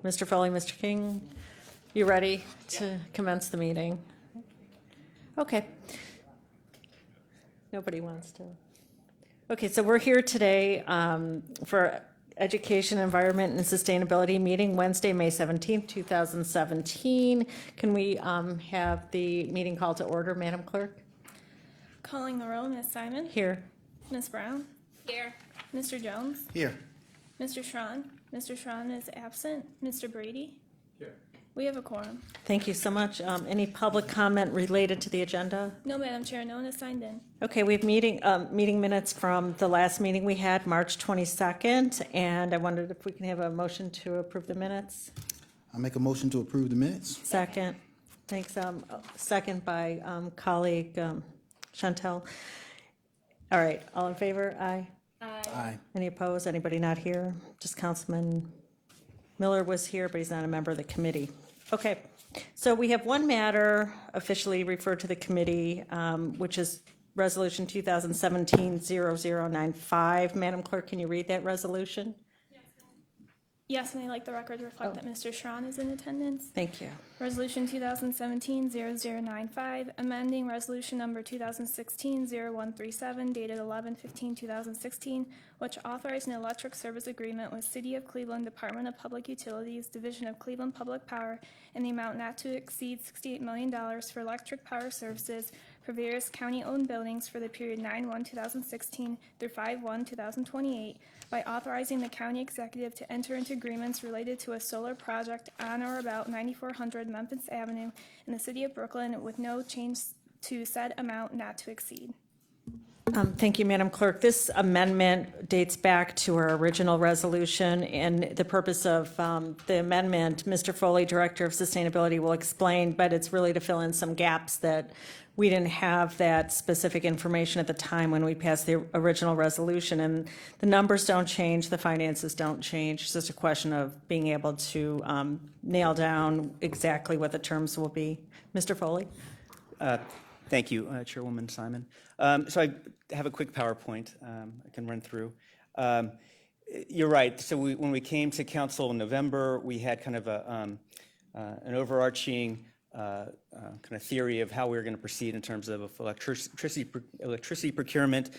Mr. Foley, Mr. King, you ready to commence the meeting? Okay. Nobody wants to. Okay, so we're here today for Education, Environment, and Sustainability meeting, Wednesday, May 17th, 2017. Can we have the meeting called to order, Madam Clerk? Calling the roll, Ms. Simon. Here. Ms. Brown. Here. Mr. Jones. Here. Mr. Schron. Mr. Schron is absent. Mr. Brady. Here. We have a quorum. Thank you so much. Any public comment related to the agenda? No, Madam Chair, no one has signed in. Okay, we have meeting minutes from the last meeting we had, March 22nd, and I wondered if we can have a motion to approve the minutes. I make a motion to approve the minutes. Second. Thanks. Second by colleague Chantel. All right, all in favor? Aye. Aye. Any opposed? Anybody not here? Just Councilman Miller was here, but he's not a member of the committee. Okay, so we have one matter officially referred to the committee, which is Resolution 2017-0095. Madam Clerk, can you read that resolution? Yes, and I'd like the record to reflect that Mr. Schron is in attendance. Thank you. Resolution 2017-0095, amending Resolution Number 2016-0137, dated 11/15/2016, which authorized an electric service agreement with City of Cleveland Department of Public Utilities, Division of Cleveland Public Power, in the amount not to exceed $68 million for electric power services for various county-owned buildings for the period 9/1/2016 through 5/1/2028, by authorizing the county executive to enter into agreements related to a solar project on or about 9400 Memphis Avenue in the city of Brooklyn with no change to said amount not to exceed. Thank you, Madam Clerk. This amendment dates back to our original resolution, and the purpose of the amendment, Mr. Foley, Director of Sustainability, will explain, but it's really to fill in some gaps that we didn't have that specific information at the time when we passed the original resolution, and the numbers don't change, the finances don't change. It's just a question of being able to nail down exactly what the terms will be. Mr. Foley? Thank you, Chairwoman Simon. So I have a quick PowerPoint I can run through. You're right. So when we came to Council in November, we had kind of an overarching kind of theory of how we were going to proceed in terms of electricity procurement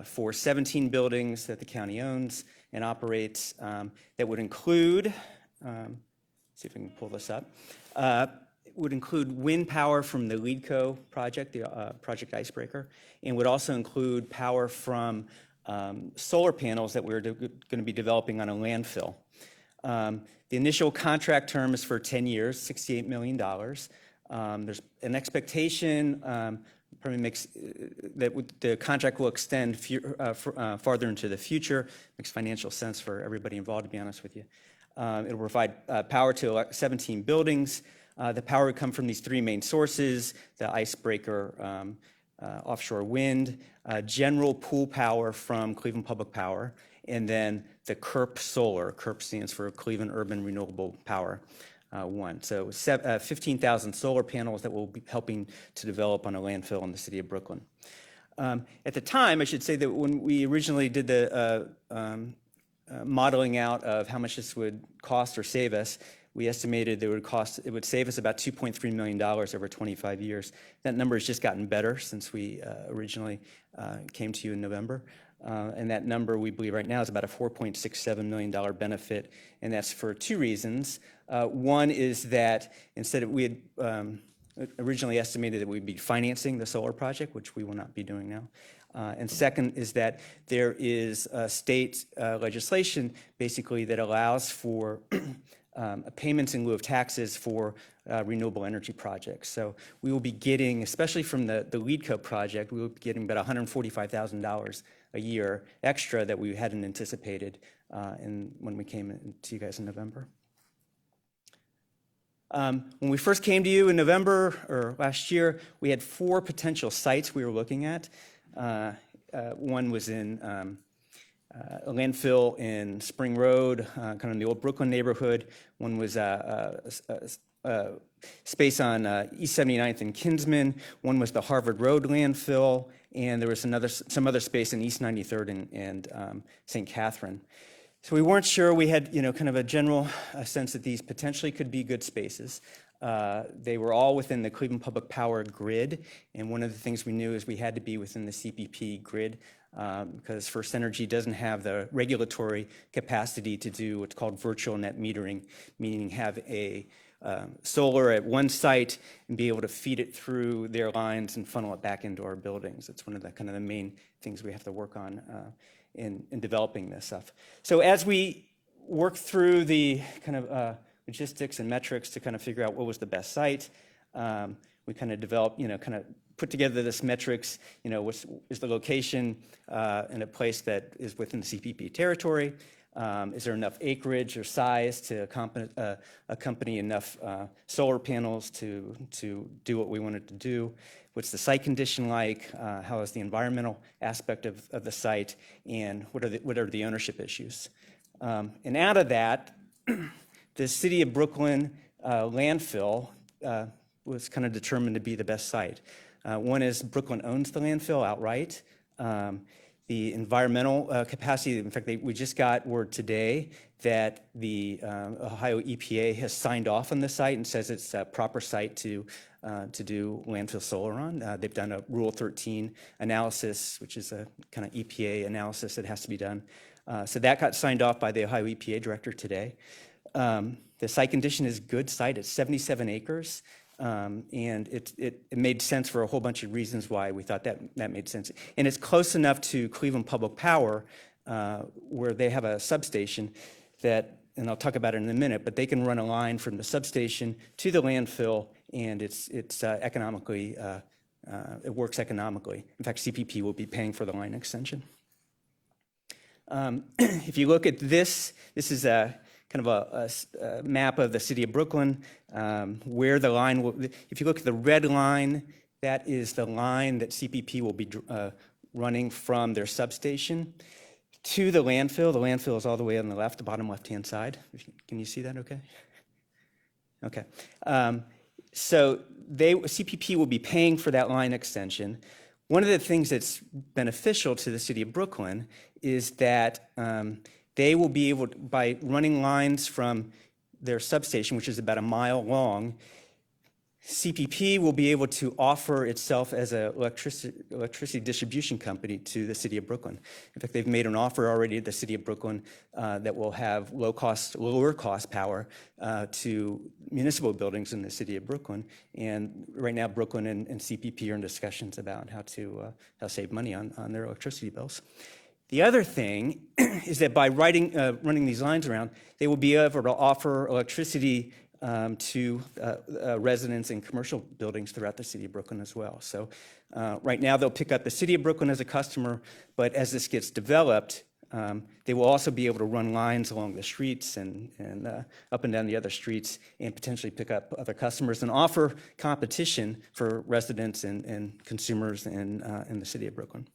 for 17 buildings that the county owns and operates. That would include, see if we can pull this up. Would include wind power from the LEEDCO project, the Project Icebreaker, and would also include power from solar panels that we're going to be developing on a landfill. The initial contract term is for 10 years, $68 million. There's an expectation probably makes that the contract will extend farther into the future. Makes financial sense for everybody involved, to be honest with you. It'll provide power to 17 buildings. The power would come from these three main sources: the Icebreaker, offshore wind, general pool power from Cleveland Public Power, and then the CURP solar. CURP stands for Cleveland Urban Renewable Power One. So 15,000 solar panels that we'll be helping to develop on a landfill in the city of Brooklyn. At the time, I should say that when we originally did the modeling out of how much this would cost or save us, we estimated it would save us about $2.3 million over 25 years. That number has just gotten better since we originally came to you in November. And that number, we believe right now, is about a $4.67 million benefit, and that's for two reasons. One is that instead of, we had originally estimated that we'd be financing the solar project, which we will not be doing now. And second is that there is state legislation basically that allows for payments in lieu of taxes for renewable energy projects. So we will be getting, especially from the LEEDCO project, we will be getting about $145,000 a year extra that we hadn't anticipated when we came to you guys in November. When we first came to you in November or last year, we had 4 potential sites we were looking at. One was in a landfill in Spring Road, kind of in the old Brooklyn neighborhood. One was space on East 79th and Kinsman. One was the Harvard Road landfill, and there was some other space in East 93rd and St. Catherine. So we weren't sure. We had, kind of a general sense that these potentially could be good spaces. They were all within the Cleveland Public Power grid, and one of the things we knew is we had to be within the CPP grid because First Energy doesn't have the regulatory capacity to do what's called virtual net metering, meaning have a solar at one site and be able to feed it through their lines and funnel it back into our buildings. It's one of the kind of the main things we have to work on in developing this stuff. So as we work through the kind of logistics and metrics to kind of figure out what was the best site, we kind of developed, kind of put together this metrics, what is the location in a place that is within the CPP territory? Is there enough acreage or size to accompany enough solar panels to do what we wanted to do? What's the site condition like? How is the environmental aspect of the site? And what are the ownership issues? And out of that, the City of Brooklyn landfill was kind of determined to be the best site. One is Brooklyn owns the landfill outright. The environmental capacity, in fact, we just got word today that the Ohio EPA has signed off on the site and says it's a proper site to do landfill solar on. They've done a Rule 13 analysis, which is a kind of EPA analysis that has to be done. So that got signed off by the Ohio EPA director today. The site condition is good site. It's 77 acres. And it made sense for a whole bunch of reasons why we thought that made sense. And it's close enough to Cleveland Public Power where they have a substation that, and I'll talk about it in a minute, but they can run a line from the substation to the landfill, and it's economically, it works economically. In fact, CPP will be paying for the line extension. If you look at this is a kind of a map of the City of Brooklyn, where the line will, if you look at the red line, that is the line that CPP will be running from their substation to the landfill. The landfill is all the way on the left, the bottom left-hand side. Can you see that okay? Okay. So CPP will be paying for that line extension. One of the things that's beneficial to the City of Brooklyn is that they will be able to, by running lines from their substation, which is about a mile long, CPP will be able to offer itself as an electricity distribution company to the City of Brooklyn. In fact, they've made an offer already to the City of Brooklyn that will have lower cost power to municipal buildings in the City of Brooklyn. And right now, Brooklyn and CPP are in discussions about how to save money on their electricity bills. The other thing is that by running these lines around, they will be able to offer electricity to residents in commercial buildings throughout the City of Brooklyn as well. So right now they'll pick up the City of Brooklyn as a customer, but as this gets developed, they will also be able to run lines along the streets and up and down the other streets and potentially pick up other customers and offer competition for residents and consumers in the City of Brooklyn.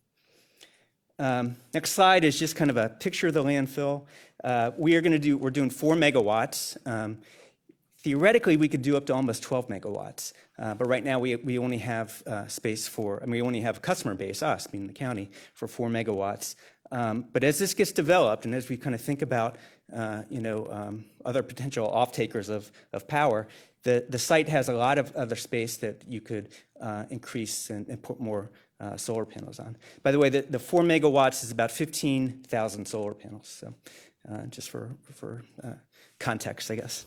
Next slide is just kind of a picture of the landfill. We're doing 4 megawatts. Theoretically, we could do up to almost 12 megawatts, but right now we only have space for, we only have a customer base, us, meaning the county, for 4 megawatts. But as this gets developed and as we kind of think about, other potential off-takers of power, the site has a lot of other space that you could increase and put more solar panels on. By the way, the 4 megawatts is about 15,000 solar panels, so just for context, I guess.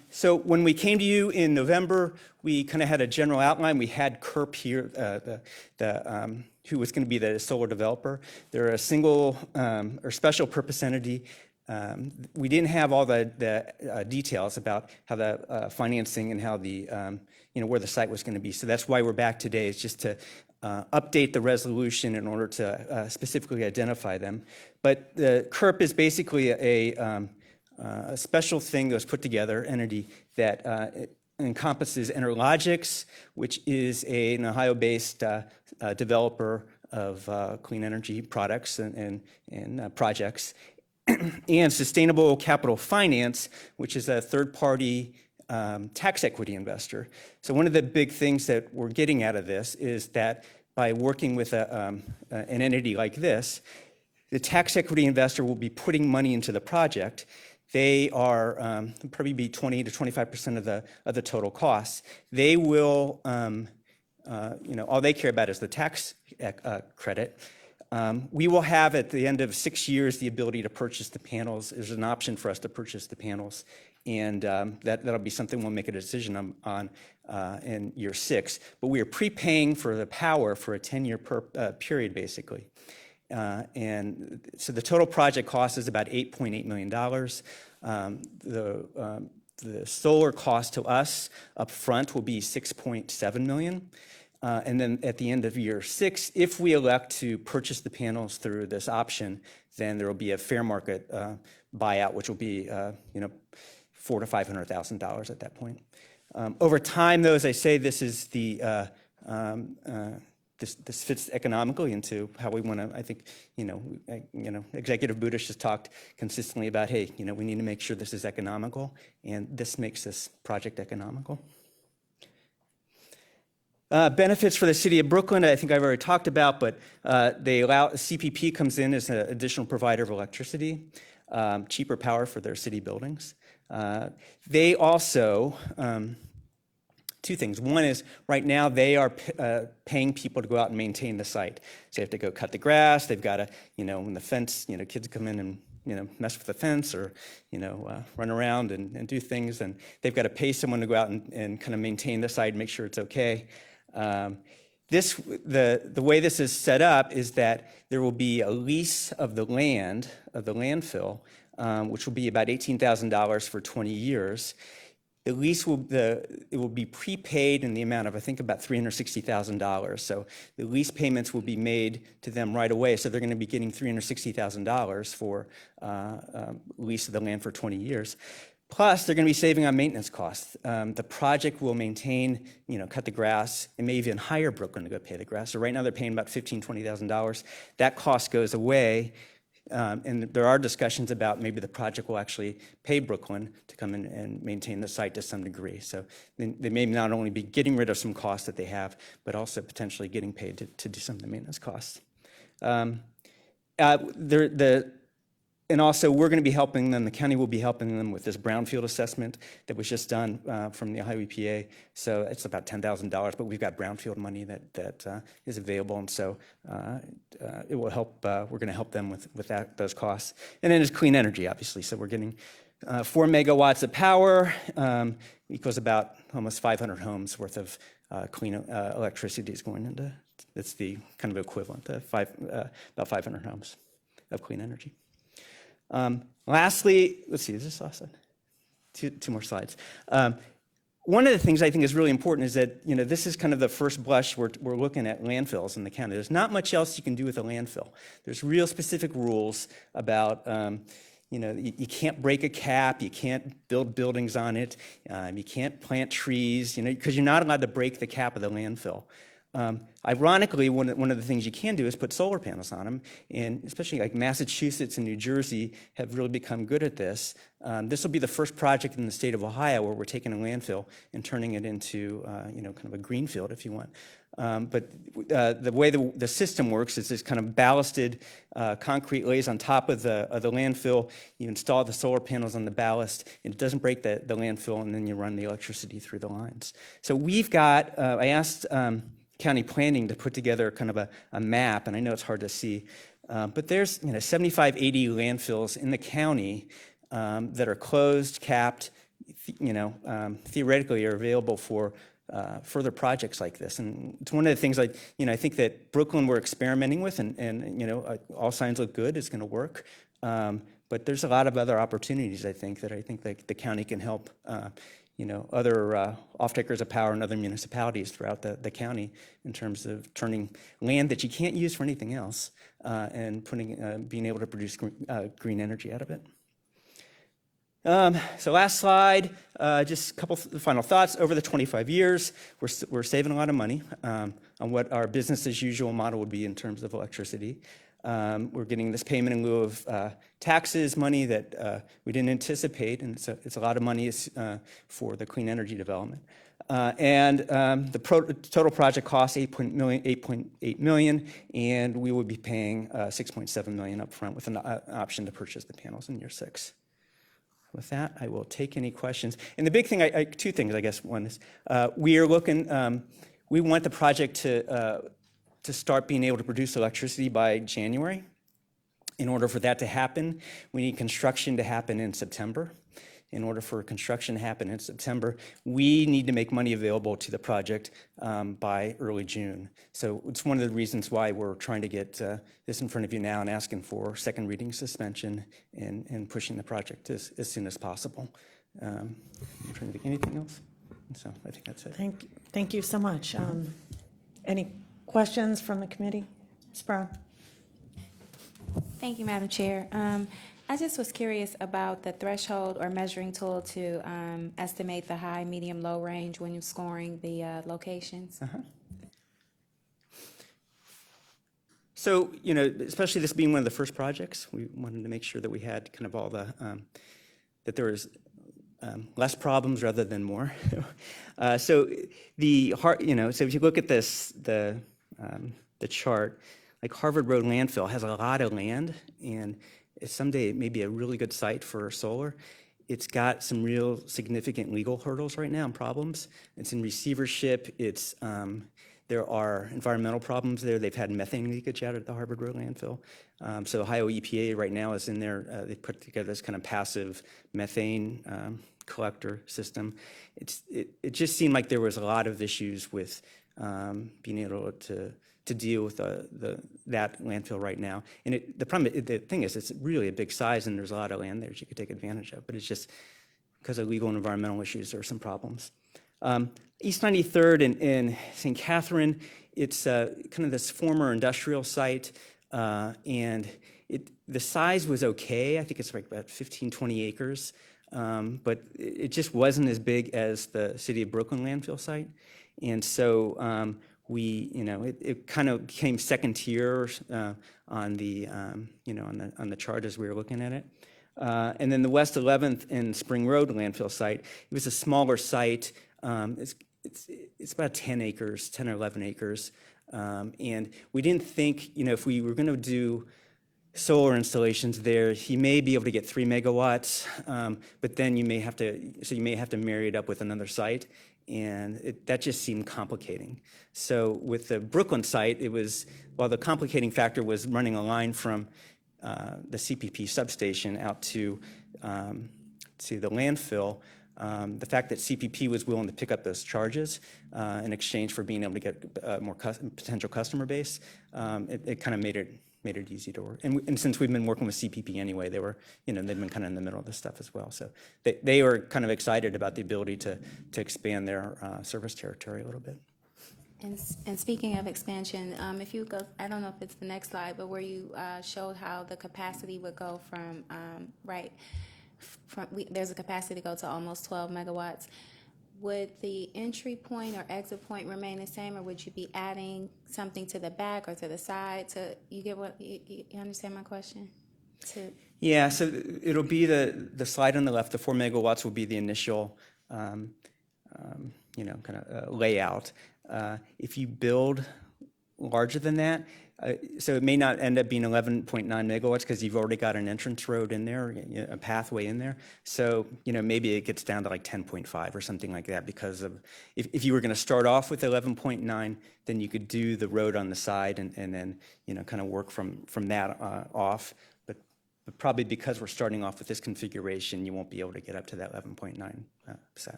So when we came to you in November, we kind of had a general outline. We had CURP here, who was going to be the solar developer. They're a single or special purpose entity. We didn't have all the details about how the financing and how the where the site was going to be. So that's why we're back today, is just to update the resolution in order to specifically identify them. But the CURP is basically a special thing that was put together, entity that encompasses Enerlogics, which is an Ohio-based developer of clean energy products and projects, and Sustainable Capital Finance, which is a third-party tax equity investor. So one of the big things that we're getting out of this is that by working with an entity like this, the tax equity investor will be putting money into the project. They are probably be 20 to 25% of the total costs. They will, all they care about is the tax credit. We will have at the end of 6 years the ability to purchase the panels. There's an option for us to purchase the panels, and that'll be something we'll make a decision on in year 6. But we are prepaying for the power for a 10-year period, basically. And so the total project cost is about $8.8 million. The solar cost to us up front will be $6.7 million. And then at the end of year 6, if we elect to purchase the panels through this option, then there will be a fair market buyout, which will be $400,000 to $500,000 at that point. Over time, though, as I say, this is the this fits economically into how we want to. I think Executive Budish has talked consistently about, hey, we need to make sure this is economical, and this makes this project economical. Benefits for the city of Brooklyn, I think I've already talked about, but they allow CPP comes in as an additional provider of electricity, cheaper power for their city buildings. They also, two things. One is right now they are paying people to go out and maintain the site. So they have to go cut the grass. They've got to, when the fence, kids come in and mess with the fence or run around and do things, and they've got to pay someone to go out and kind of maintain the site and make sure it's okay. The way this is set up is that there will be a lease of the land of the landfill, which will be about $18,000 for 20 years. The lease will be prepaid in the amount of, I think, about $360,000. So the lease payments will be made to them right away. So they're going to be getting $360,000 for lease of the land for 20 years. Plus, they're going to be saving on maintenance costs. The project will maintain, cut the grass, and may even hire Brooklyn to go pay the grass. So right now they're paying about $15,000, $20,000. That cost goes away. And there are discussions about maybe the project will actually pay Brooklyn to come in and maintain the site to some degree. So they may not only be getting rid of some costs that they have, but also potentially getting paid to do some of the maintenance costs. And also, we're going to be helping them, the county will be helping them with this Brownfield assessment that was just done from the Ohio EPA. So it's about $10,000, but we've got Brownfield money that is available, and so it will help, we're going to help them with those costs. And then there's clean energy, obviously. So we're getting 4 megawatts of power, equals about almost 500 homes worth of clean electricity is going into, it's the kind of equivalent to about 500 homes of clean energy. Lastly, let's see, is this last slide? Two more slides. One of the things I think is really important is that, this is kind of the first blush we're looking at landfills in the county. There's not much else you can do with a landfill. There's real specific rules about, you can't break a cap, you can't build buildings on it, you can't plant trees, because you're not allowed to break the cap of the landfill. Ironically, one of the things you can do is put solar panels on them, and especially like Massachusetts and New Jersey have really become good at this. This will be the first project in the state of Ohio where we're taking a landfill and turning it into, kind of a greenfield, if you want. But the way the system works is this kind of ballasted concrete lays on top of the landfill. You install the solar panels on the ballast, and it doesn't break the landfill, and then you run the electricity through the lines. So we've got, I asked county planning to put together kind of a map, and I know it's hard to see, but there's 75, 80 landfills in the county that are closed, capped, theoretically are available for further projects like this. And it's one of the things I think that Brooklyn we're experimenting with, and all signs look good, it's going to work. But there's a lot of other opportunities, I think that the county can help other off-takers of power in other municipalities throughout the county in terms of turning land that you can't use for anything else and being able to produce green energy out of it. So last slide, just a couple final thoughts. Over the 25 years, we're saving a lot of money on what our business as usual model would be in terms of electricity. We're getting this payment in lieu of taxes, money that we didn't anticipate, and it's a lot of money for the clean energy development. The total project cost $8.8 million, and we will be paying $6.7 million upfront with an option to purchase the panels in year 6. With that, I will take any questions. And the big thing, two things, I guess. One is we are looking. We want the project to start being able to produce electricity by January. In order for that to happen, we need construction to happen in September. In order for construction to happen in September, we need to make money available to the project by early June. So it's one of the reasons why we're trying to get this in front of you now and asking for second reading suspension and pushing the project as soon as possible. I'm trying to think anything else. So I think that's it. Thank you so much. Any questions from the committee? Ms. Brown? Thank you, Madam Chair. I just was curious about the threshold or measuring tool to estimate the high, medium, low range when you're scoring the locations. So, especially this being one of the first projects, we wanted to make sure that we had kind of all the, that there was less problems rather than more. So if you look at this, the chart, like Harvard Road Landfill has a lot of land, and someday it may be a really good site for solar. It's got some real significant legal hurdles right now and problems. It's in receivership. There are environmental problems there. They've had methane leakage out at the Harvard Road landfill. So Ohio EPA right now is in there. They put together this kind of passive methane collector system. It just seemed like there was a lot of issues with being able to deal with that landfill right now. And the thing is, it's really a big size, and there's a lot of land there that you could take advantage of. But it's just because of legal and environmental issues, there are some problems. East 93rd in St. Catherine, it's kind of this former industrial site, and the size was okay. I think it's like about 15, 20 acres, but it just wasn't as big as the City of Brooklyn landfill site. And so it kind of came second tier on the chart as we were looking at it. And then the West 11th and Spring Road landfill site, it was a smaller site. It's about 10 acres, 10 or 11 acres. And we didn't think, if we were going to do solar installations there, you may be able to get 3 megawatts, but then you may have to marry it up with another site. And that just seemed complicating. So with the Brooklyn site, while the complicating factor was running a line from the CPP substation out to the landfill, the fact that CPP was willing to pick up those charges in exchange for being able to get more potential customer base, it kind of made it easy to work. And since we've been working with CPP anyway, they've been kind of in the middle of this stuff as well. So they were kind of excited about the ability to expand their service territory a little bit. And speaking of expansion, if you go, I don't know if it's the next slide, but where you showed how the capacity would go from there's a capacity to go to almost 12 megawatts. Would the entry point or exit point remain the same, or would you be adding something to the back or to the side? You understand my question? Yeah, so it'll be the slide on the left. The 4 megawatts will be the initial, kind of layout. If you build larger than that, so it may not end up being 11.9 megawatts because you've already got an entrance road in there, a pathway in there. So, maybe it gets down to like 10.5 or something like that, because of if you were going to start off with 11.9, then you could do the road on the side and then, kind of work from that off. But probably because we're starting off with this configuration, you won't be able to get up to that 11.9%.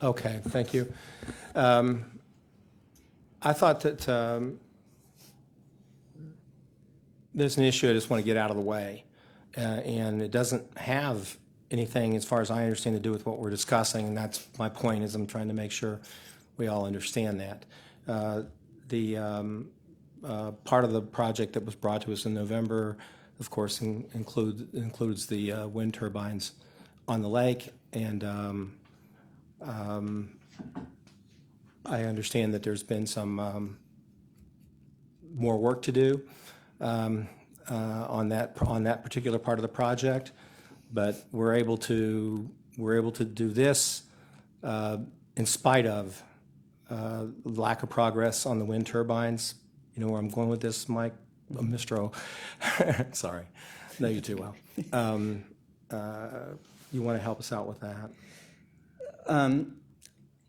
Okay, thank you. I thought that there's an issue I just want to get out of the way, and it doesn't have anything, as far as I understand, to do with what we're discussing, and that's my point, is I'm trying to make sure we all understand that. The part of the project that was brought to us in November, of course, includes the wind turbines on the lake, and I understand that there's been some more work to do on that particular part of the project, but we're able to do this in spite of lack of progress on the wind turbines. You know where I'm going with this, Mike? Mr. O. Sorry, know you too well. You want to help us out with that?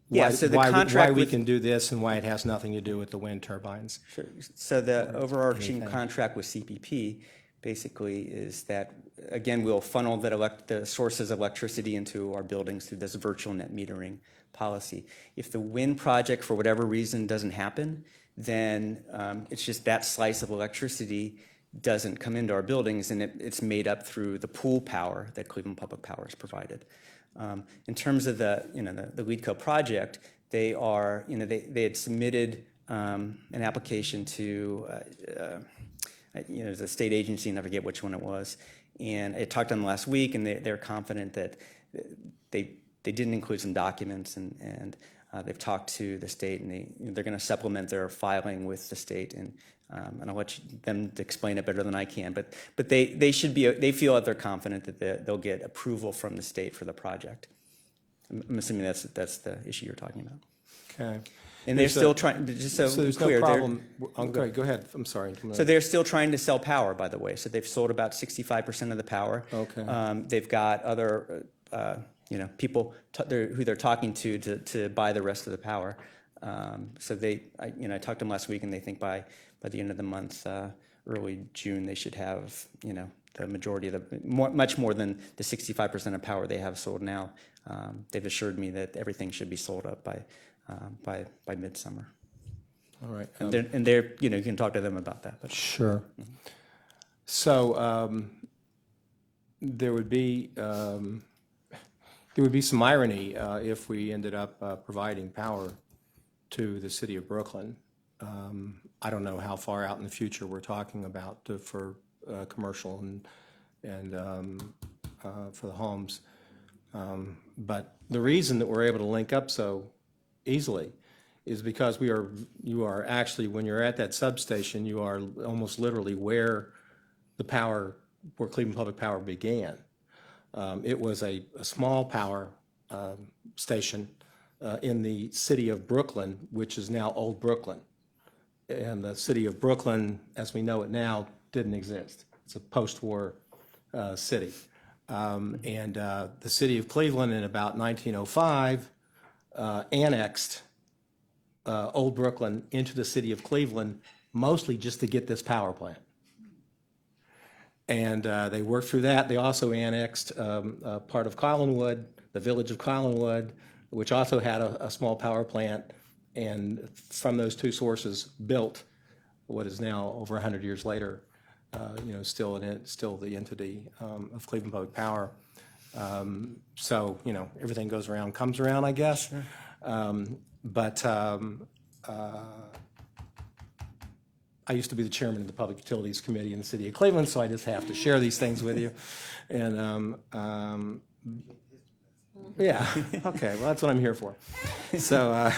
Yeah, Why- so the why contract we with, can do this and why it has nothing to do with the wind turbines. sure. So the overarching contract with CPP basically is that, again, we'll funnel the sources of electricity into our buildings through this virtual net metering policy. If the wind project, for whatever reason, doesn't happen, then it's just that slice of electricity doesn't come into our buildings, and it's made up through the pool power that Cleveland Public Power has provided. In terms of the LeadCo project, they had submitted an application to the state agency, and I forget which one it was. And I talked to them last week, and they're confident that they didn't include some documents, and they've talked to the state, and they're going to supplement their filing with the state, and I'll let them explain it better than I can. But they feel that they're confident that they'll get approval from the state for the project. I'm assuming that's the issue you're talking about. Okay. And they're still trying, just so there's clear, no problem. Okay, go ahead. I'm sorry. so they're still trying to sell power, by the way. So they've sold about 65% of the power. Okay. They've got other, people who they're talking to buy the rest of the power. So I talked to them last week, and they think by the end of the month, early June, they should have, the majority of much more than the 65% of power they have sold now. They've assured me that everything should be sold up by midsummer. All right. And they're you can talk to them about that. But. Sure. So there would be some irony if we ended up providing power to the city of Brooklyn. I don't know how far out in the future we're talking about for commercial and for the homes. But the reason that we're able to link up so easily is because you are actually, when you're at that substation, you are almost literally where Cleveland Public Power began. It was a small power station in the city of Brooklyn, which is now Old Brooklyn. And the city of Brooklyn, as we know it now, didn't exist. It's a post-war city. And the city of Cleveland in about 1905 annexed Old Brooklyn into the city of Cleveland, mostly just to get this power plant. And they worked through that. They also annexed part of Collinwood, the village of Collinwood, which also had a small power plant, and from those two sources built what is now over 100 years later, still the entity of Cleveland Public Power. So everything goes around, comes around, I guess. Sure. But I used to be the chairman of the Public Utilities Committee in the city of Cleveland, so I just have to share these things with you. And yeah, okay, well, that's what I'm here for. So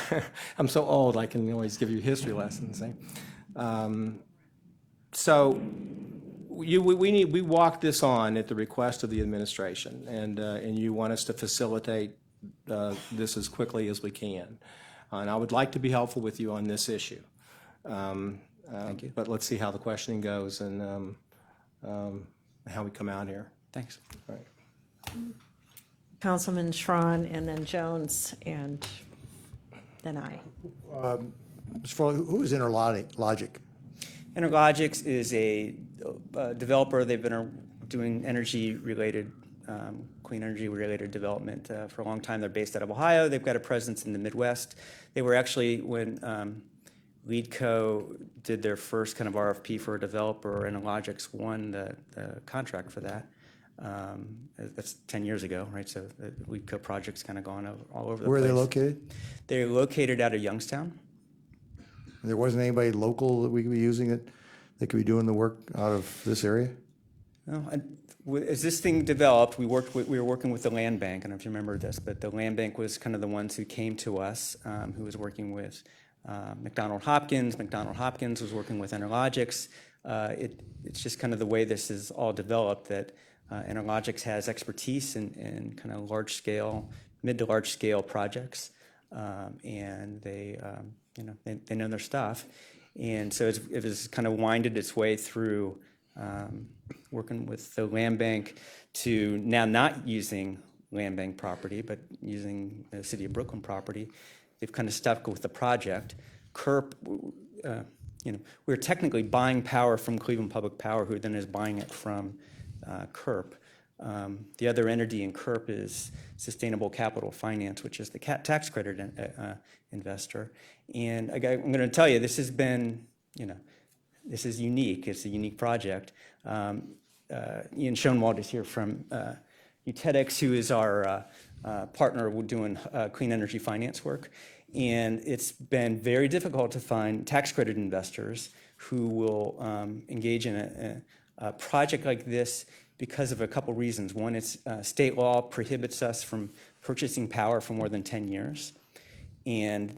I'm so old, I can always give you history lessons. So we walked this on at the request of the administration, and you want us to facilitate this as quickly as we can. And I would like to be helpful with you on this issue. Thank you. But let's see how the questioning goes and how we come out here. Thanks. All right. Councilman Schron, and then Jones, and then I. Mr. Foley, who is Interlogic? Interlogics is a developer. They've been doing energy-related, clean energy-related development for a long time. They're based out of Ohio. They've got a presence in the Midwest. They were actually, when LeadCo did their first kind of RFP for a developer, Interlogics won the contract for that. That's 10 years ago, right? So the LeadCo project's kind of gone all over the place. Where are they located? They're located out of Youngstown. There wasn't anybody local that we could be using that could be doing the work out of this area? Well, as this thing developed, we were working with the land bank. I don't know if you remember this, but the land bank was kind of the ones who came to us, who was working with McDonald Hopkins. McDonald Hopkins was working with Enerlogics. It's just kind of the way this is all developed that Enerlogics has expertise in kind of large scale, mid to large scale projects, and they know their stuff. And so it was kind of winded its way through working with the land bank to now not using land bank property, but using the City of Brooklyn property. They've kind of stuck with the project. CURP, we're technically buying power from Cleveland Public Power, who then is buying it from CURP. The other entity in CURP is Sustainable Capital Finance, which is the tax credit investor. And I'm going to tell you, this has been, this is unique. It's a unique project. Ian Schoenwald is here from Utedix, who is our partner doing clean energy finance work. And it's been very difficult to find tax credit investors who will engage in a project like this because of a couple reasons. One, it's state law prohibits us from purchasing power for more than 10 years. And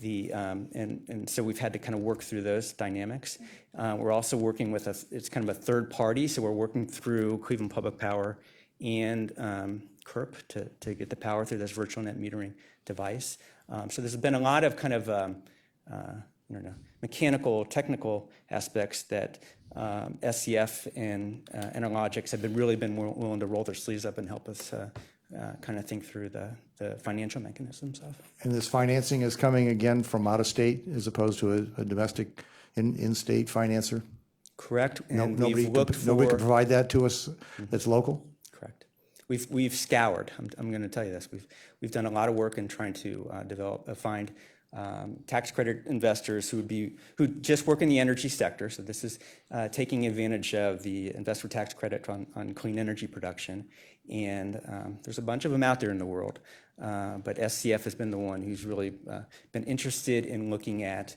so we've had to kind of work through those dynamics. We're also working with it's kind of a third party, so we're working through Cleveland Public Power and CURP to get the power through this virtual net metering device. So there's been a lot of kind of mechanical, technical aspects that SCF and Enerlogics have really been willing to roll their sleeves up and help us kind of think through the financial mechanisms of. And this financing is coming again from out of state as opposed to a domestic in-state financer? Correct. And Nobody we've looked nobody can for. provide that to us that's local? Correct. We've scoured. I'm going to tell you this. We've done a lot of work in trying to find tax credit investors who just work in the energy sector. So this is taking advantage of the investor tax credit on clean energy production. And there's a bunch of them out there in the world. But SCF has been the one who's really been interested in looking at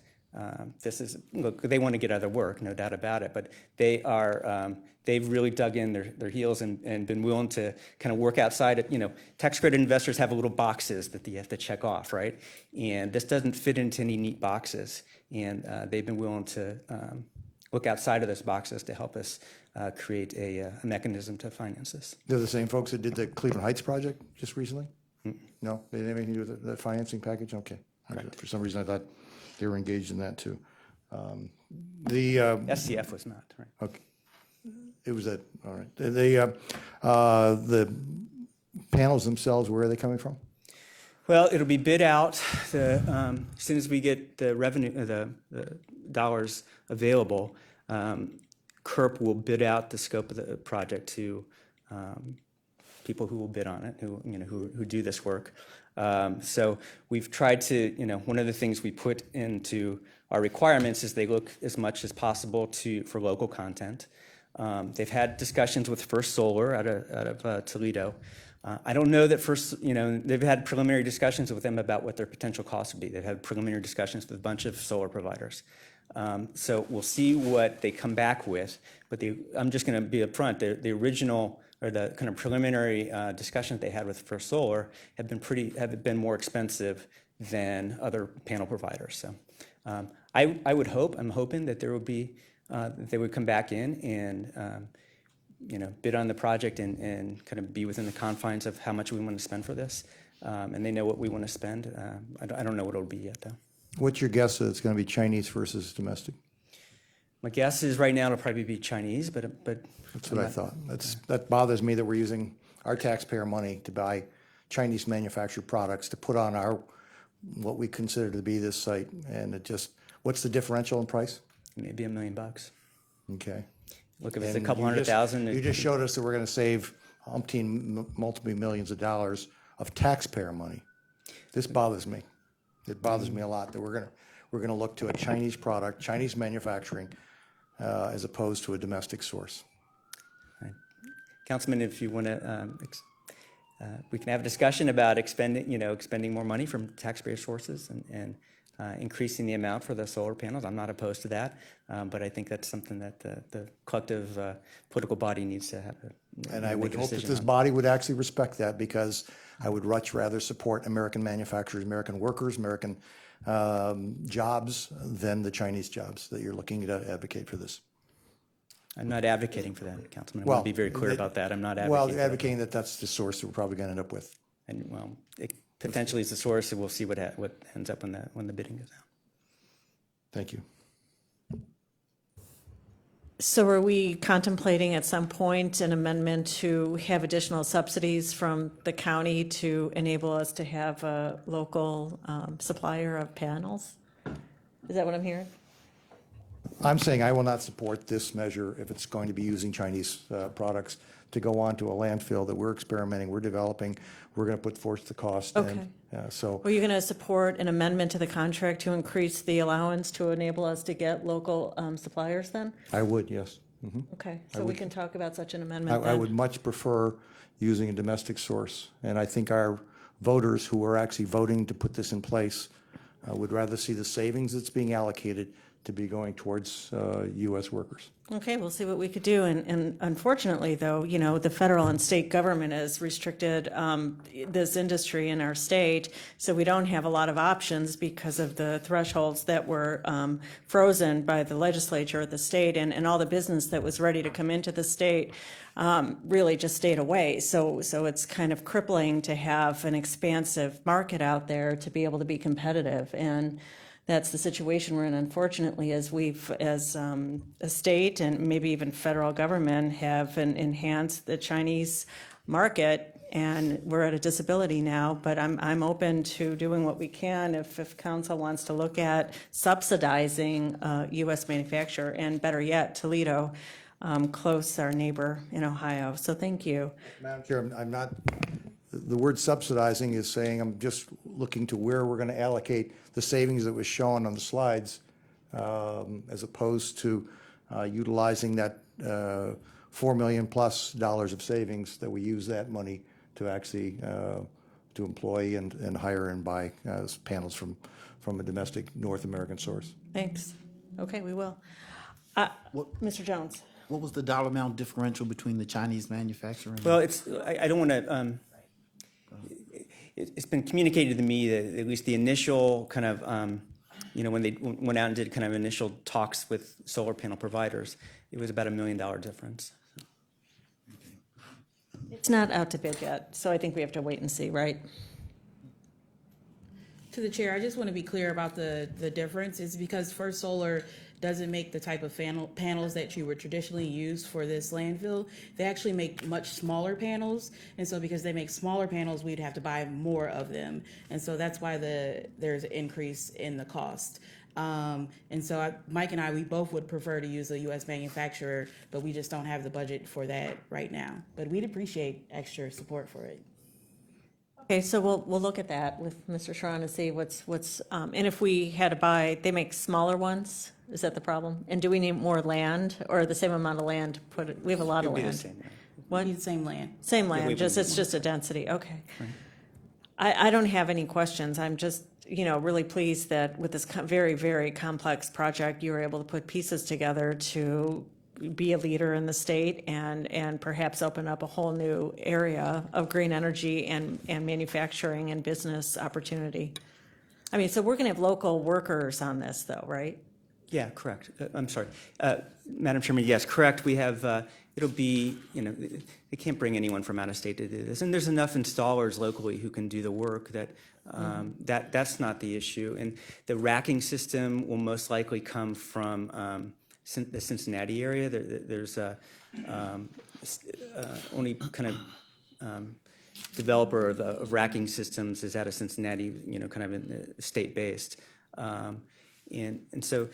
look, they want to get other work, no doubt about it. But they've really dug in their heels and been willing to kind of work outside it. Tax credit investors have little boxes that they have to check off, right? And this doesn't fit into any neat boxes. And they've been willing to look outside of those boxes to help us create a mechanism to finance this. They're the same folks that did the Cleveland Heights project just recently? No, they didn't have anything to do with the financing package? Okay. For some reason, I thought they were engaged in that too. SCF was not, right? Okay. It was that, all right. The panels themselves, where are they coming from? Well, it'll be bid out as soon as we get the revenue, the dollars available. CURP will bid out the scope of the project to people who will bid on it, who do this work. So we've tried to, one of the things we put into our requirements is they look as much as possible for local content. They've had discussions with First Solar out of Toledo. I don't know that they've had preliminary discussions with them about what their potential costs would be. They've had preliminary discussions with a bunch of solar providers. So we'll see what they come back with. But I'm just going to be upfront. The original or the kind of preliminary discussions they had with First Solar have been more expensive than other panel providers. So I'm hoping that there will be that they would come back in and bid on the project and kind of be within the confines of how much we want to spend for this. And they know what we want to spend. I don't know what it'll be yet, though. What's your guess that it's going to be Chinese versus domestic? My guess is right now it'll probably be Chinese, but That's what I thought. That bothers me that we're using our taxpayer money to buy Chinese manufactured products to put on what we consider to be this site. And what's the differential in price? maybe $1 million. Okay. Look, if it's a And couple you hundred just- thousand. You just showed us that we're going to save multiple millions of dollars of taxpayer money. This bothers me. It bothers me a lot that we're going to look to a Chinese product, Chinese manufacturing, as opposed to a domestic source. Right. Councilman, if you want to, we can have a discussion about expending more money from taxpayer sources and increasing the amount for the solar panels. I'm not opposed to that, but I think that's something that the collective political body needs to have. And I would make a hope that decision this on. body would actually respect that, because I would much rather support American manufacturers, American workers, American jobs than the Chinese jobs that you're looking to advocate for this. I'm not advocating for that, Councilman. I Well, want to be very clear about that. I'm not advocating Well, for that. advocating that that's the source that we're probably going to end up with. And well, it potentially is the source, and we'll see what ends up when the bidding goes out. Thank you. So are we contemplating at some point an amendment to have additional subsidies from the county to enable us to have a local supplier of panels? Is that what I'm hearing? I'm saying I will not support this measure if it's going to be using Chinese products to go on to a landfill that we're experimenting, we're developing, we're going to put forth the cost. Okay. And so Are you going to support an amendment to the contract to increase the allowance to enable us to get local suppliers then? I would, yes. Okay, so we can talk about such an amendment then. I would much prefer using a domestic source. And I think our voters who are actually voting to put this in place would rather see the savings that's being allocated to be going towards U.S. workers. Okay, we'll see what we could do. And unfortunately, though, you know, the federal and state government has restricted this industry in our state, so we don't have a lot of options because of the thresholds that were frozen by the legislature at the state, and all the business that was ready to come into the state really just stayed away. So it's kind of crippling to have an expansive market out there to be able to be competitive. And that's the situation we're in, unfortunately, as a state and maybe even federal government have enhanced the Chinese market, and we're at a disability now. But I'm open to doing what we can if council wants to look at subsidizing U.S. manufacturer, and better yet, Toledo, close our neighbor in Ohio. So thank you. Madam Chair, I'm not, the word subsidizing is saying I'm just looking to where we're going to allocate the savings that was shown on the slides, as opposed to utilizing that $4 million plus of savings, that we use that money to actually to employ and hire and buy panels from a domestic North American source. Thanks. Okay, we will. Mr. Jones. What was the dollar amount differential between the Chinese manufacturer and? Well, I don't want to. It's been communicated to me that at least the initial kind of, when they went out and did kind of initial talks with solar panel providers, it was about $1 million difference. It's not out to bid yet, so I think we have to wait and see, right? To the chair, I just want to be clear about the difference. It's because First Solar doesn't make the type of panels that you would traditionally use for this landfill. They actually make much smaller panels, and so because they make smaller panels, we'd have to buy more of them, and so that's why there's an increase in the cost. And so Mike and I, we both would prefer to use a U.S. manufacturer, but we just don't have the budget for that right now. But we'd appreciate extra support for it. Okay, so we'll look at that with Mr. Sharon to see what's, and if we had to buy, they make smaller ones, is that the problem? And do we need more land, or the same amount of land to put it, we have a lot of It'll be the land. same, right? What? Need the same land. Same we land, would just, need it's just a density, okay. I don't have any questions, I'm just, really pleased that with this very, very complex project, you were able to put pieces together to be a leader in the state and perhaps open up a whole new area of green energy and manufacturing and business opportunity. I mean, so we're going to have local workers on this though, right? Yeah, correct. I'm sorry. Madam Chairman, yes, correct. We have, it'll be, they can't bring anyone from out of state to do this. And there's enough installers locally who can do the work that that's not the issue. And the racking system will most likely come from the Cincinnati area. There's only kind of developer of racking systems is out of Cincinnati, kind of in the state-based. And so,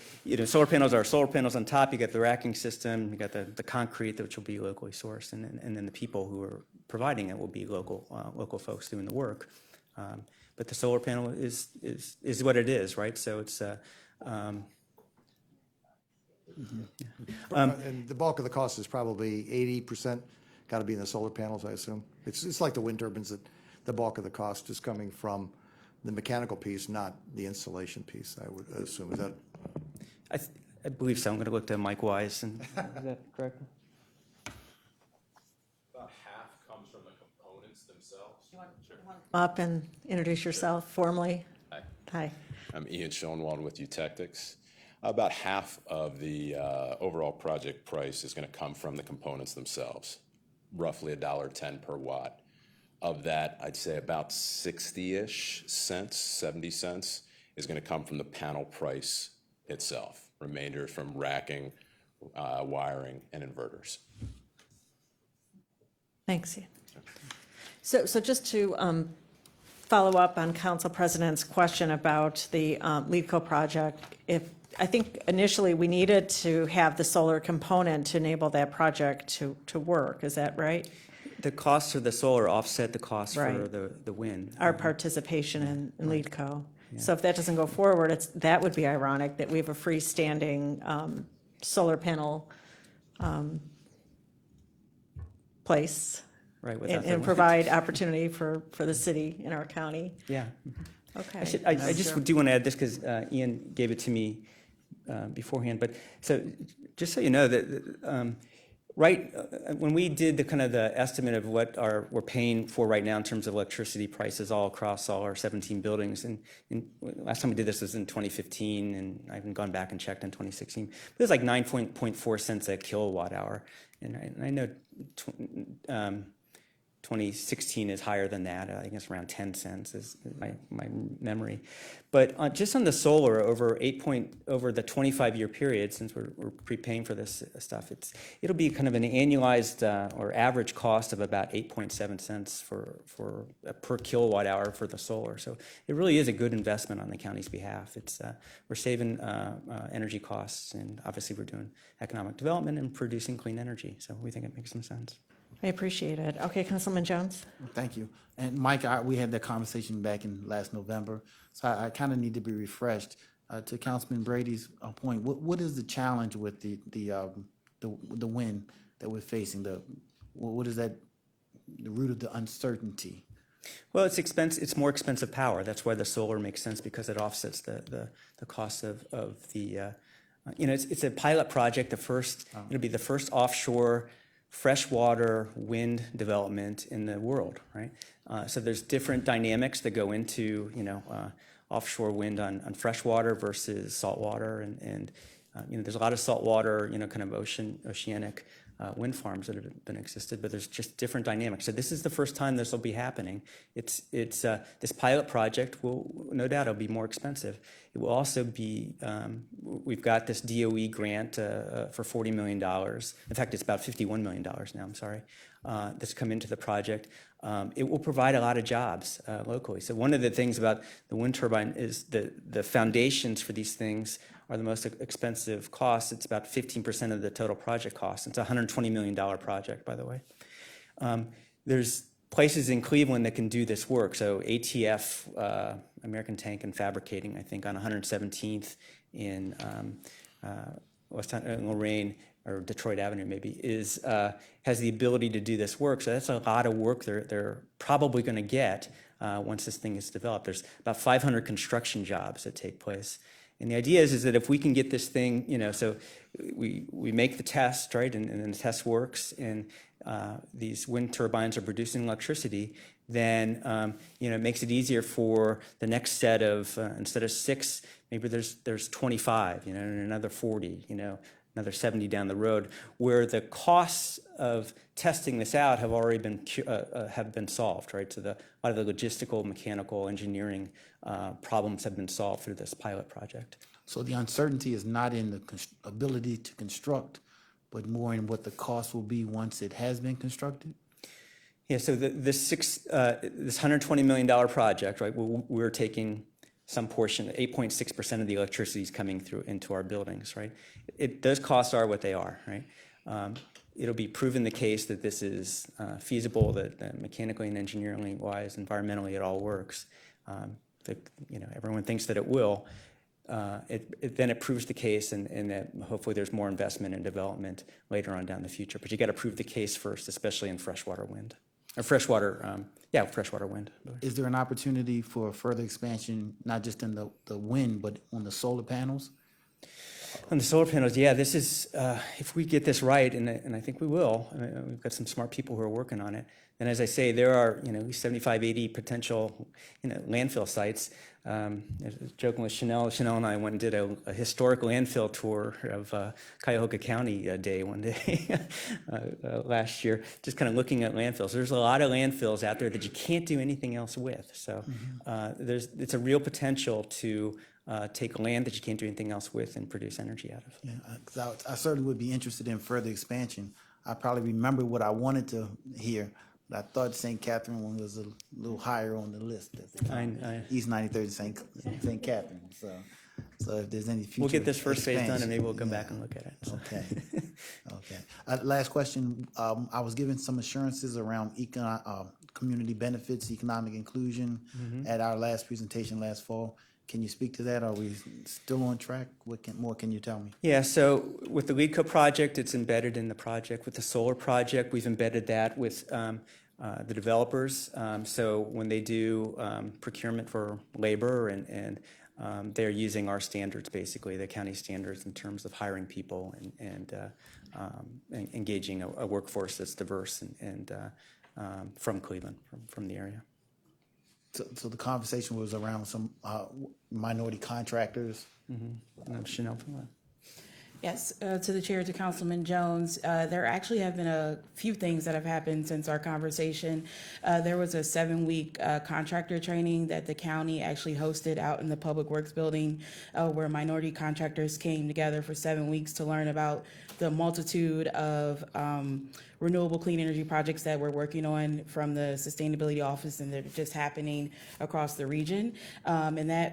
solar panels are solar panels on top. You got the racking system, you got the concrete, which will be locally sourced, and then the people who are providing it will be local folks doing the work. But the solar panel is what it is, right? So it's. And the bulk of the cost is probably 80% got to be in the solar panels, I assume. It's like the wind turbines, that the bulk of the cost is coming from the mechanical piece, not the installation piece, I would assume. Is that? I believe so. I'm going to look to Mike Wise. And, is that correct? About half comes from the components themselves. Up and introduce yourself formally. Hi. Hi. I'm Ian Schoenwald with Eutectics. About half of the overall project price is going to come from the components themselves, roughly $1.10 per watt. Of that, I'd say about 60-ish cents, 70 cents, is going to come from the panel price itself. Remainder from racking, wiring, and inverters. Thanks, Ian. So just to follow up on Council President's question about the LEEDCO project, I think initially we needed to have the solar component to enable that project to work. Is that right? The costs of the solar offset the costs for Right. the wind. Our participation in LEEDCO. So if that doesn't go forward, that would be ironic that we have a freestanding solar panel place Right, without the and wind. provide opportunity for the city in our county. Yeah. Okay. I just do want to add this because Ian gave it to me beforehand. But so just so you know that when we did the estimate of what we're paying for right now in terms of electricity prices all across all our 17 buildings, and last time we did this was in 2015, and I haven't gone back and checked in 2016. It was like 9.4 cents a kilowatt hour, and I know 2016 is higher than that. I guess around 10 cents is my memory. But just on the solar over the 25-year period, since we're prepaying for this stuff, it'll be kind of an annualized or average cost of about 8.7 cents per kilowatt hour for the solar. So it really is a good investment on the county's behalf. We're saving energy costs, and obviously we're doing economic development and producing clean energy. So we think it makes some sense. I appreciate it. Okay, Councilman Jones? Thank you. And Mike, we had that conversation back in last November, so I kind of need to be refreshed. To Councilman Brady's point, what is the challenge with the wind that we're facing? What is that, the root of the uncertainty? Well, it's expensive. It's more expensive power. That's why the solar makes sense, because it offsets the cost of the. It's a pilot project. It'll be the first offshore freshwater wind development in the world, right? So there's different dynamics that go into, offshore wind on freshwater versus saltwater, and there's a lot of saltwater, kind of oceanic wind farms that have been existed, but there's just different dynamics. So this is the first time this will be happening. It's this pilot project will, no doubt, it'll be more expensive. It will also be, we've got this DOE grant for $40 million. In fact, it's about $51 million now, I'm sorry, that's come into the project. It will provide a lot of jobs locally. So one of the things about the wind turbine is the foundations for these things are the most expensive costs. It's about 15% of the total project cost. It's a $120 million project, by the way. There's places in Cleveland that can do this work. So ATF, American Tank and Fabricating, I think on 117th in Lorraine, or Detroit Avenue maybe, has the ability to do this work. So that's a lot of work they're probably going to get once this thing is developed. There's about 500 construction jobs that take place. And the idea is that if we can get this thing, so we make the test, right, and then the test works, and these wind turbines are producing electricity, then it makes it easier for the next set of, instead of 6, maybe there's 25, and another 40, another 70 down the road, where the costs of testing this out have already been solved, right? So a lot of the logistical, mechanical, engineering problems have been solved through this pilot project. So the uncertainty is not in the ability to construct, but more in what the cost will be once it has been constructed? Yeah, so this $120 million project, right, we're taking some portion, 8.6% of the electricity is coming through into our buildings, right? Those costs are what they are, right? It'll be proven the case that this is feasible, that mechanically and engineering wise, environmentally, it all works. Everyone thinks that it will. Then it proves the case, and that hopefully there's more investment and development later on down the future. But you got to prove the case first, especially in freshwater wind. freshwater, freshwater wind. Is there an opportunity for further expansion, not just in the wind, but on the solar panels? On the solar panels, yeah, this is, if we get this right, and I think we will, we've got some smart people who are working on it. And as I say, there are, 75, 80 potential, landfill sites. I was joking with Chanel. Chanel and I went and did a historic landfill tour of Cuyahoga County Day one day last year, just kind of looking at landfills. There's a lot of landfills out there that you can't do anything else with. So it's a real potential to take land that you can't do anything else with and produce energy out of. Yeah, 'cause I certainly would be interested in further expansion. I probably remember what I wanted to hear, but I thought St. Catherine one was a little higher on the list at the time. East 93rd St. Catherine. So if there's any future, We'll get this first phase done, expansion, and maybe we'll come back and look at it. So. Okay. Okay. Last question. I was given some assurances around community benefits, economic inclusion at our last presentation last fall. Can you speak to that? Are we still on track? What more can you tell me? Yeah, so with the LEEDCO project, it's embedded in the project. With the solar project, we've embedded that with the developers. So when they do procurement for labor and they're using our standards, basically, the county standards in terms of hiring people and engaging a workforce that's diverse and from Cleveland, from the area. So the conversation was around some minority contractors. Chanel. Yes, to the chair, to Councilman Jones, there actually have been a few things that have happened since our conversation. There was a 7-week contractor training that the county actually hosted out in the Public Works building, where minority contractors came together for 7 weeks to learn about the multitude of renewable clean energy projects that we're working on from the Sustainability Office and that are just happening across the region. And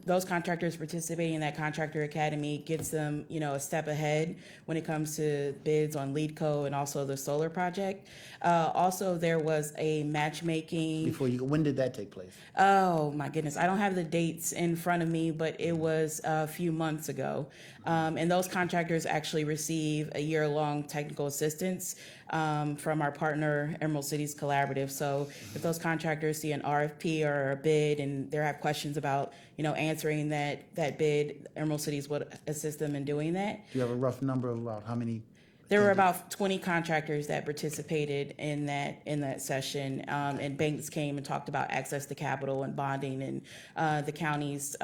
those contractors participating in that contractor academy gets them, a step ahead when it comes to bids on LEEDCO and also the solar project. Also, there was a matchmaking. When did that take place? Oh my goodness, I don't have the dates in front of me, but it was a few months ago. And those contractors actually receive a year-long technical assistance from our partner, Emerald Cities Collaborative. So if those contractors see an RFP or a bid and they have questions about, answering that bid, Emerald Cities would assist them in doing that. Do you have a rough number of about how many? There were about 20 contractors that participated in that session, and banks came and talked about access to capital and bonding, and the county's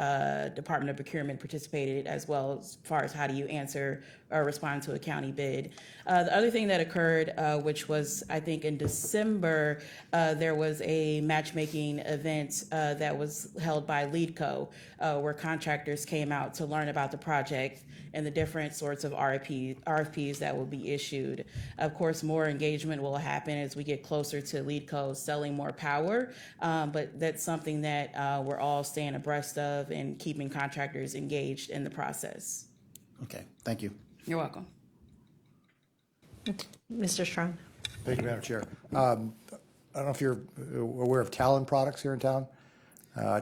Department of Procurement participated as well, as far as how do you answer or respond to a county bid. The other thing that occurred, which was I think in December, there was a matchmaking event that was held by LEEDCO, where contractors came out to learn about the project and the different sorts of RFPs that will be issued. Of course, more engagement will happen as we get closer to LEEDCO selling more power, but that's something that we're all staying abreast of and keeping contractors engaged in the process. Okay, thank you. You're welcome. Mr. Strong? Thank you, Madam Chair. I don't know if you're aware of Talon products here in town.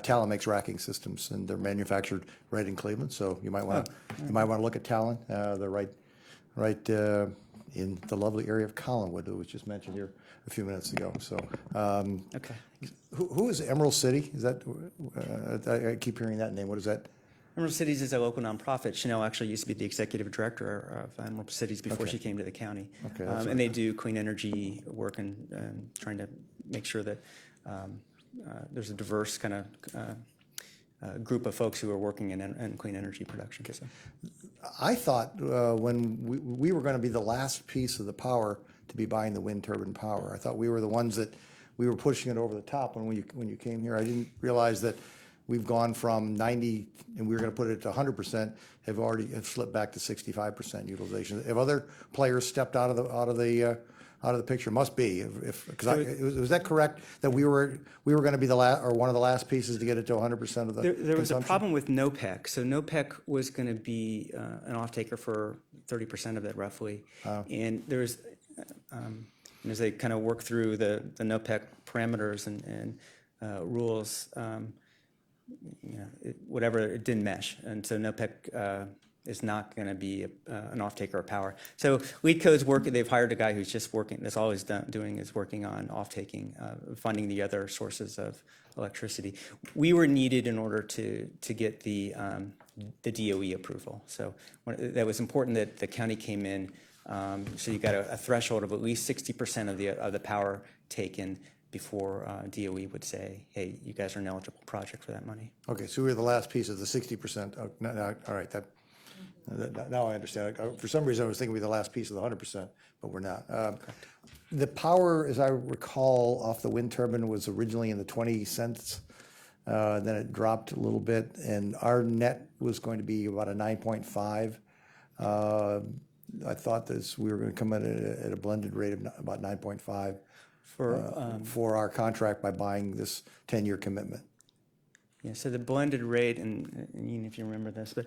Talon makes racking systems, and they're manufactured right in Cleveland. So you might want to look at Talon. They're right in the lovely area of Collinwood, that was just mentioned here a few minutes ago. So Okay. who is Emerald City? Is that I keep hearing that name. What is that? Emerald Cities is a local nonprofit. Chanel actually used to be the executive director of Emerald Cities before Okay. she came to the county. Okay, that's and they do clean energy work and trying to make sure that there's a diverse kind of group of folks who are working in clean energy production. So. I thought when we were going to be the last piece of the power to be buying the wind turbine power. I thought we were the ones that we were pushing it over the top when you came here. I didn't realize that we've gone from 90, and we were going to put it to 100%, have slipped back to 65% utilization. Have other players stepped out of the picture? Must be. Was that correct that we were going to be the last or one of the last pieces to get it to 100% of the There was a consumption? problem with NOPEC. So NOPEC was going to be an off-taker for 30% of it, roughly. And there was, as they kind of work through the NOPEC parameters and rules, it didn't mesh. And so NOPEC is not going to be an off-taker of power. So Lead Co's working, they've hired a guy who's just working, that's all he's doing is working on off-taking, funding the other sources of electricity. We were needed in order to get the DOE approval. So that was important that the county came in. So you got a threshold of at least 60% of the power taken before DOE would say, hey, you guys are an eligible project for that money. Okay, so we're the last piece of the 60%. Oh, no, all right, now I understand. For some reason, I was thinking we'd be the last piece of the 100%, but we're not. The power, as I recall, off the wind turbine was originally in the 20 cents. Then it dropped a little bit, and our net was going to be about a 9.5. I thought we were going to come in at a blended rate of about 9.5 for our contract by buying this 10-year commitment. Yeah, so the blended rate, and Ian, if you remember this, but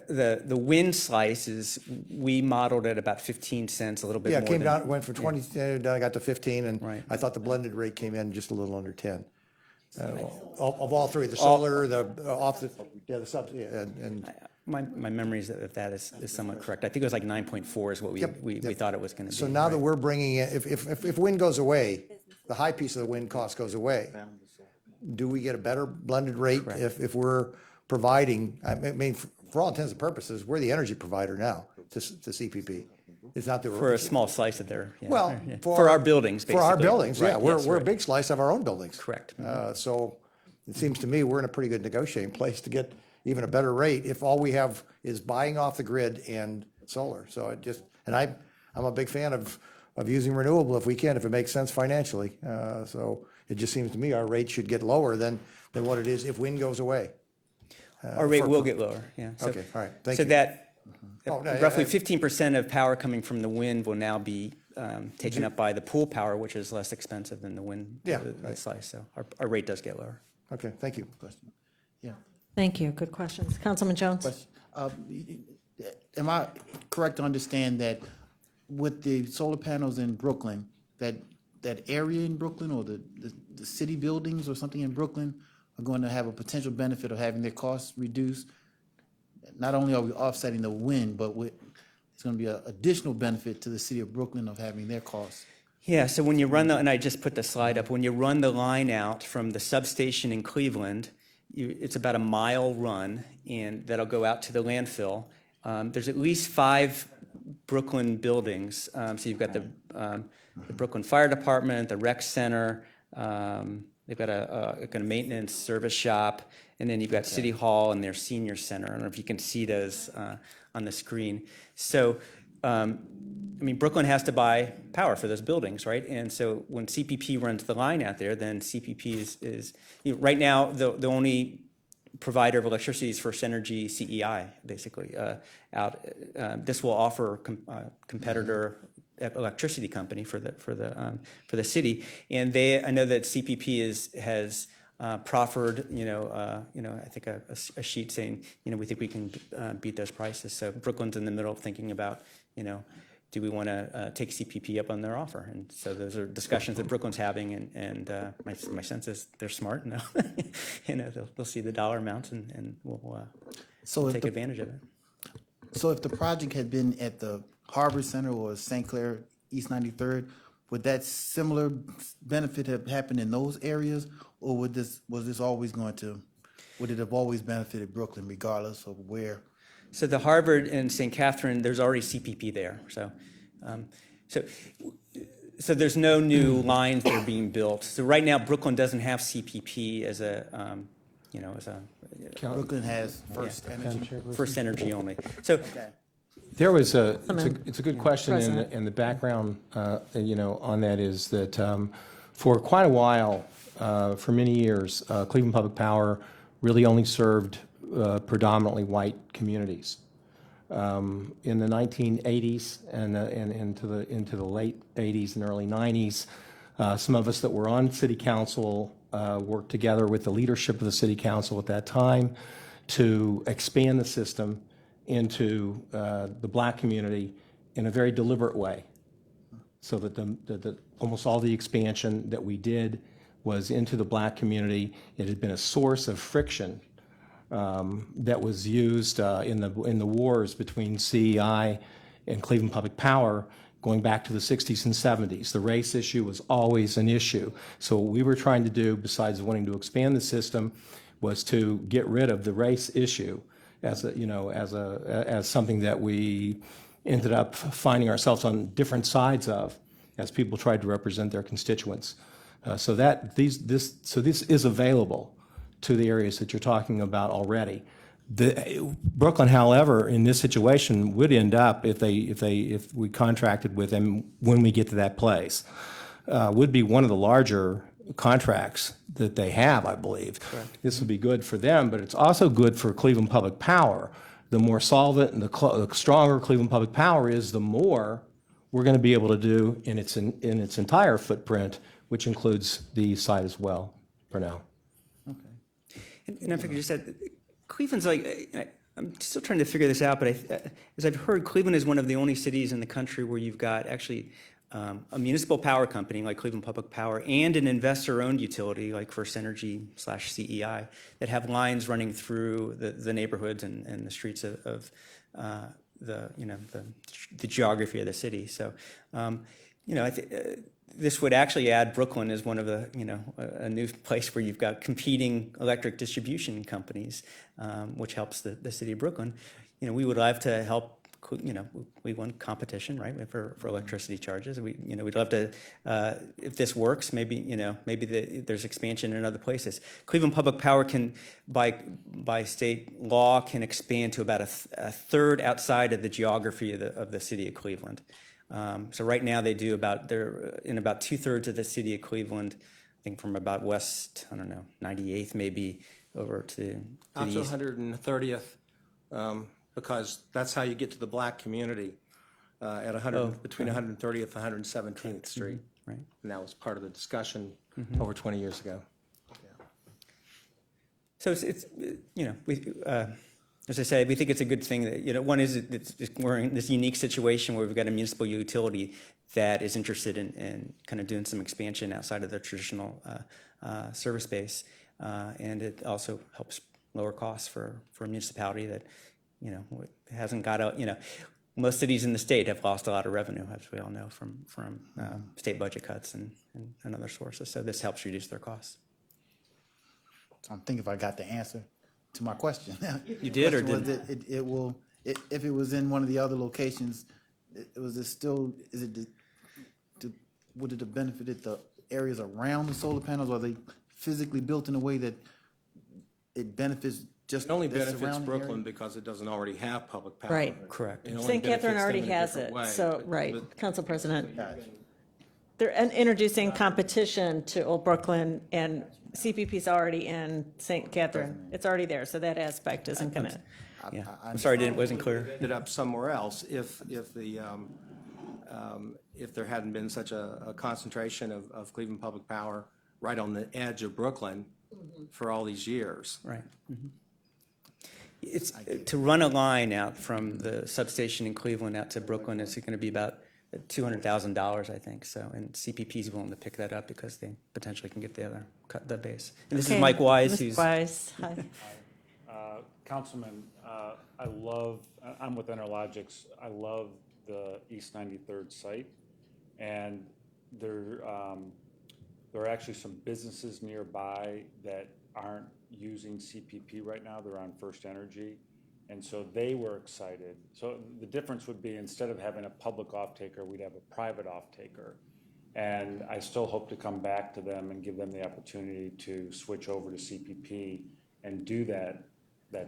the wind slices, we modeled at about 15 cents, a little bit more. Yeah, it came down, went from 20, then I got to 15, and Right. I thought the blended rate came in just a little under 10. Of all three, the solar, the sub, and My memory is that is somewhat correct. I think it was like 9.4 is what we thought it was going to be. so now that right? we're bringing in, if wind goes away, the high piece of the wind cost goes away, do we get a better blended rate if we're providing, I mean, for all intents and purposes, we're the energy provider now to CPP. It's not that For a small slice of their, yeah. Well, Yeah. for For our buildings, basically. For our buildings, yeah, Right, we're yes, a right. big slice of our own buildings. Correct. So it seems to me we're in a pretty good negotiating place to get even a better rate if all we have is buying off the grid and solar. So it just, and I'm a big fan of using renewable if we can, if it makes sense financially. So it just seems to me our rate should get lower than what it is if wind goes away. Our rate will get lower, yeah. So- Okay, all right, thank So you. that, Oh, no, roughly I- 15% of power coming from the wind will now be taken up by the pool power, which is less expensive than the wind Yeah, the right. slice. So our rate does get lower. Okay, thank you. Yeah. Thank you. Good questions. Councilman Jones? Am I correct to understand that with the solar panels in Brooklyn, that area in Brooklyn or the city buildings or something in Brooklyn are going to have a potential benefit of having their costs reduced? Not only are we offsetting the wind, but it's going to be an additional benefit to the city of Brooklyn of having their costs. Yeah, so when you run and I just put the slide up, when you run the line out from the substation in Cleveland, it's about a mile run, and that'll go out to the landfill. There's at least 5 Brooklyn buildings. So you've got the Brooklyn Fire Department, the rec center, they've got a maintenance service shop, and then you've got City Hall and their senior center. I don't know if you can see those on the screen. So, I mean, Brooklyn has to buy power for those buildings, right? And so when CPP runs the line out there, then CPP is right now, the only provider of electricity is First Energy CEI, basically. This will offer competitor electricity company for the city, and I know that CPP has proffered, I think a sheet saying, we think we can beat those prices. So Brooklyn's in the middle of thinking about, do we want to take CPP up on their offer? And so those are discussions that Brooklyn's having, and my sense is they're smart, and they'll see the dollar amounts, and we'll take advantage of it. So if the project had been at the Harbor Center or St. Clair East 93rd, would that similar benefit have happened in those areas, or would it have always benefited Brooklyn regardless of where? So the Harvard and St. Catherine, there's already CPP there. So there's no new lines that are being built. So right now, Brooklyn doesn't have CPP as a Brooklyn has First Energy. First Energy only. So There was it's a good question, President. and the background, on that is that for quite a while, for many years, Cleveland Public Power really only served predominantly white communities. In the 1980s and into the late 80s and early 90s, some of us that were on city council worked together with the leadership of the city council at that time to expand the system into the black community in a very deliberate way, so that almost all the expansion that we did was into the black community. It had been a source of friction that was used in the wars between CEI and Cleveland Public Power going back to the 60s and 70s. The race issue was always an issue. So what we were trying to do, besides wanting to expand the system, was to get rid of the race issue as something that we ended up finding ourselves on different sides of as people tried to represent their constituents. So this is available to the areas that you're talking about already. Brooklyn, however, in this situation, would end up if we contracted with them when we get to that place, would be one of the larger contracts that they have, I believe. Correct. This would be good for them, but it's also good for Cleveland Public Power. The more solvent and the stronger Cleveland Public Power is, the more we're going to be able to do in its entire footprint, which includes the east side as well, for now. And if I could just add, Cleveland's I'm still trying to figure this out, but as I've heard, Cleveland is one of the only cities in the country where you've got actually a municipal power company like Cleveland Public Power and an investor-owned utility like First Energy /CEI that have lines running through the neighborhoods and the streets of the geography of the city. So, I think this would actually add Brooklyn as one of the, a new place where you've got competing electric distribution companies, which helps the city of Brooklyn. We would love to help. We want competition, right, for electricity charges. We'd love to, if this works, maybe there's expansion in other places. Cleveland Public Power can, by state law, can expand to about a third outside of the geography of the city of Cleveland. So right now they're in about 2/3 of the city of Cleveland, I think from about west, 98th maybe, over to Out the to east. 130th, because that's how you get to the black community at 100, between 130th and 117th Street. Right. And that was part of the discussion over 20 years ago. So it's as I said, we think it's a good thing that, one is we're in this unique situation where we've got a municipal utility that is interested in kind of doing some expansion outside of the traditional service base. And it also helps lower costs for a municipality that, hasn't got most cities in the state have lost a lot of revenue, as we all know, from state budget cuts and other sources. So this helps reduce their costs. So I'm thinking if I got the answer to my question. You did or Question didn't? was if it was in one of the other locations, would it have benefited the areas around the solar panels? Are they physically built in a way that it benefits just It only the benefits surrounding Brooklyn area? because it doesn't already have public power. Right. Correct. It only St. Catherine benefits already them in a has different it, way, so, right, but Council President. They're introducing competition to Old Brooklyn, and CPP's already in St. Catherine. It's already there, so that aspect isn't going to. Yeah. I'm sorry, it wasn't clear. ended up somewhere else if there hadn't been such a concentration of Cleveland Public Power right on the edge of Brooklyn for all these years. Right. It's to run a line out from the substation in Cleveland out to Brooklyn. It's going to be about $200,000, I think. So, and CPP is willing to pick that up because they potentially can get cut the base. And this is Okay, Mike Wise, Mr. who's Wise, hi. Councilman, I'm with Interlogics. I love the East 93rd site. And there are actually some businesses nearby that aren't using CPP right now. They're on First Energy. And so they were excited. So the difference would be instead of having a public off-taker, we'd have a private off-taker. And I still hope to come back to them and give them the opportunity to switch over to CPP and do that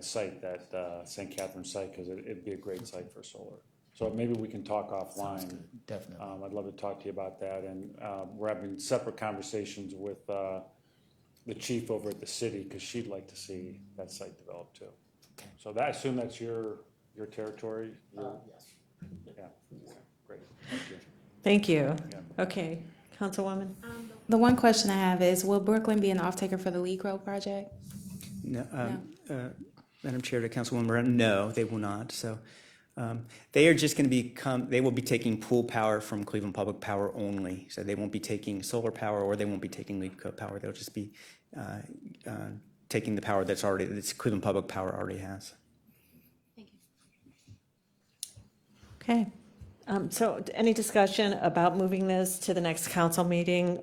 site, that St. Catherine site, because it'd be a great site for solar. So maybe we can talk offline. Definitely. I'd love to talk to you about that. And we're having separate conversations with the chief over at the city, because she'd like to see that site developed too. So I assume that's your territory? Yes. Yeah, great, thank you. Thank you. Okay, Councilwoman? The one question I have is, will Brooklyn be an off-taker for the Lee Grove project? no, Madam Chair to Councilwoman Moran, no, they will not. So they are just going to they will be taking pool power from Cleveland Public Power only. So they won't be taking solar power or they won't be taking Lee Grove power. They'll just be taking the power that's Cleveland Public Power already has. Okay. So any discussion about moving this to the next council meeting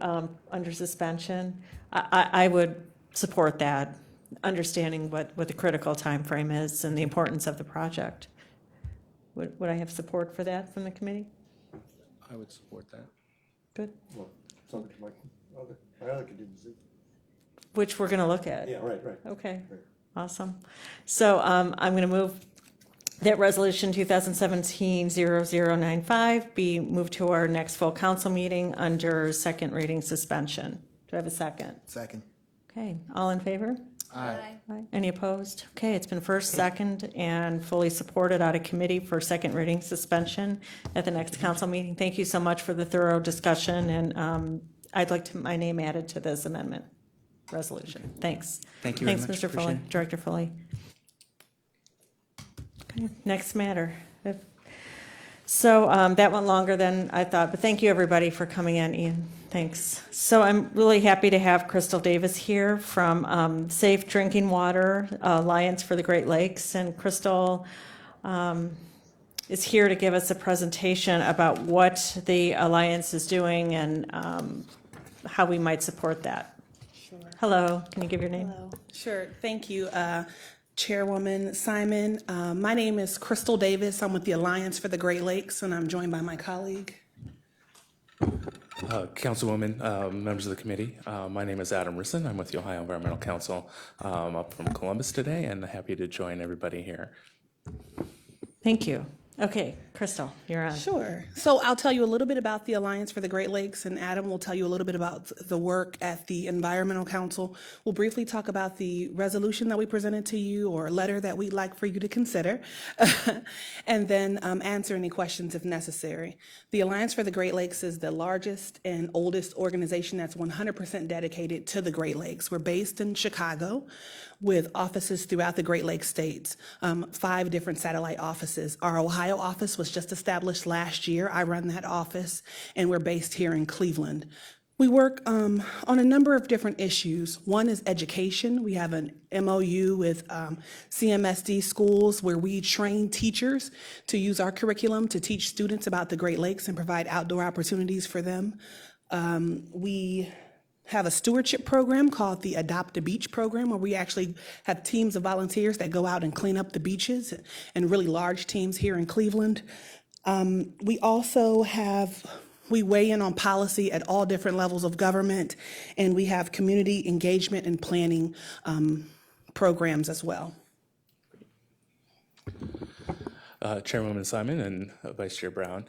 under suspension? I would support that, understanding what the critical time frame is and the importance of the project. Would I have support for that from the committee? I would support that. Good. Something like, my other contingency. Which we're going to look at. Yeah, right. Okay, awesome. So I'm going to move that resolution 2017-0095 be moved to our next full council meeting under second reading suspension. Do I have a second? Second. Okay, all in favor? Aye. Aye. Any opposed? Okay, it's been first, second, and fully supported out of committee for second reading suspension at the next council meeting. Thank you so much for the thorough discussion, and I'd like my name added to this amendment resolution. Thanks. Thank you very Thanks, much. Mr. Foley, Appreciate it. Director Foley. Okay, next matter. So that went longer than I thought, but thank you, everybody, for coming in, Ian. Thanks. So I'm really happy to have Crystal Davis here from Safe Drinking Water Alliance for the Great Lakes. And Crystal is here to give us a presentation about what the Alliance is doing and how we might support that. Sure. Hello, can you give your name? Hello. Sure. Thank you, Chairwoman Simon. My name is Crystal Davis. I'm with the Alliance for the Great Lakes, and I'm joined by my colleague. Councilwoman, members of the committee, my name is Adam Risson. I'm with the Ohio Environmental Council up from Columbus today, and happy to join everybody here. Thank you. Okay, Crystal, you're on. Sure. So I'll tell you a little bit about the Alliance for the Great Lakes, and Adam will tell you a little bit about the work at the Environmental Council. We'll briefly talk about the resolution that we presented to you, or a letter that we'd like for you to consider, and then answer any questions if necessary. The Alliance for the Great Lakes is the largest and oldest organization that's 100% dedicated to the Great Lakes. We're based in Chicago, with offices throughout the Great Lakes states, 5 different satellite offices. Our Ohio office was just established last year. I run that office, and we're based here in Cleveland. We work on a number of different issues. One is education. We have an MOU with CMSD schools where we train teachers to use our curriculum to teach students about the Great Lakes and provide outdoor opportunities for them. We have a stewardship program called the Adopt a Beach program, where we actually have teams of volunteers that go out and clean up the beaches, and really large teams here in Cleveland. We also we weigh in on policy at all different levels of government, and we have community engagement and planning programs as well. Chairwoman Simon and Vice Chair Brown.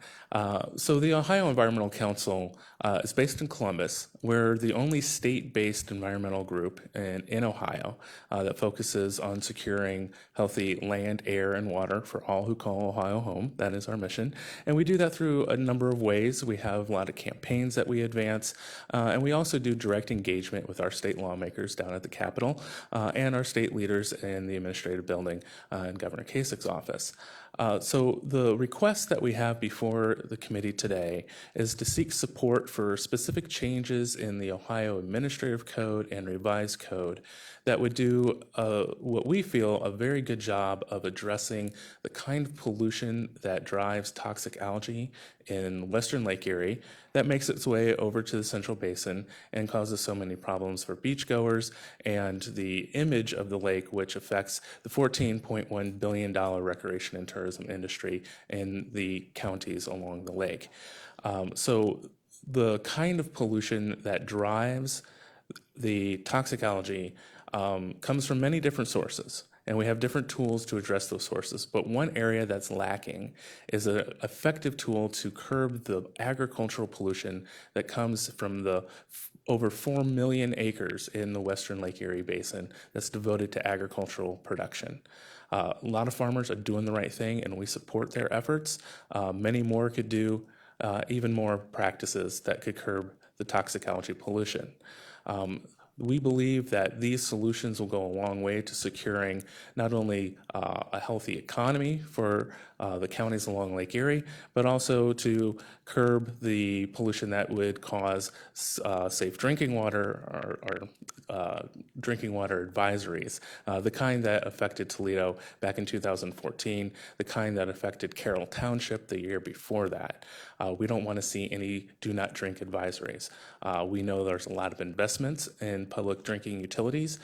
So the Ohio Environmental Council is based in Columbus. We're the only state-based environmental group in Ohio that focuses on securing healthy land, air, and water for all who call Ohio home. That is our mission. And we do that through a number of ways. We have a lot of campaigns that we advance, and we also do direct engagement with our state lawmakers down at the Capitol and our state leaders in the administrative building in Governor Kasich's office. So the request that we have before the committee today is to seek support for specific changes in the Ohio Administrative Code and Revised Code that would do what we feel a very good job of addressing the kind of pollution that drives toxic algae in Western Lake Erie that makes its way over to the Central Basin and causes so many problems for beachgoers and the image of the lake, which affects the $14.1 billion recreation and tourism industry in the counties along the lake. So the kind of pollution that drives the toxic algae comes from many different sources. And we have different tools to address those sources. But one area that's lacking is an effective tool to curb the agricultural pollution that comes from the over 4 million acres in the Western Lake Erie Basin that's devoted to agricultural production. A lot of farmers are doing the right thing, and we support their efforts. Many more could do even more practices that could curb the toxic algae pollution. We believe that these solutions will go a long way to securing not only a healthy economy for the counties along Lake Erie, but also to curb the pollution that would cause safe drinking water or drinking water advisories, the kind that affected Toledo back in 2014, the kind that affected Carroll Township the year before that. We don't want to see any do not drink advisories. We know there's a lot of investments in public drinking utilities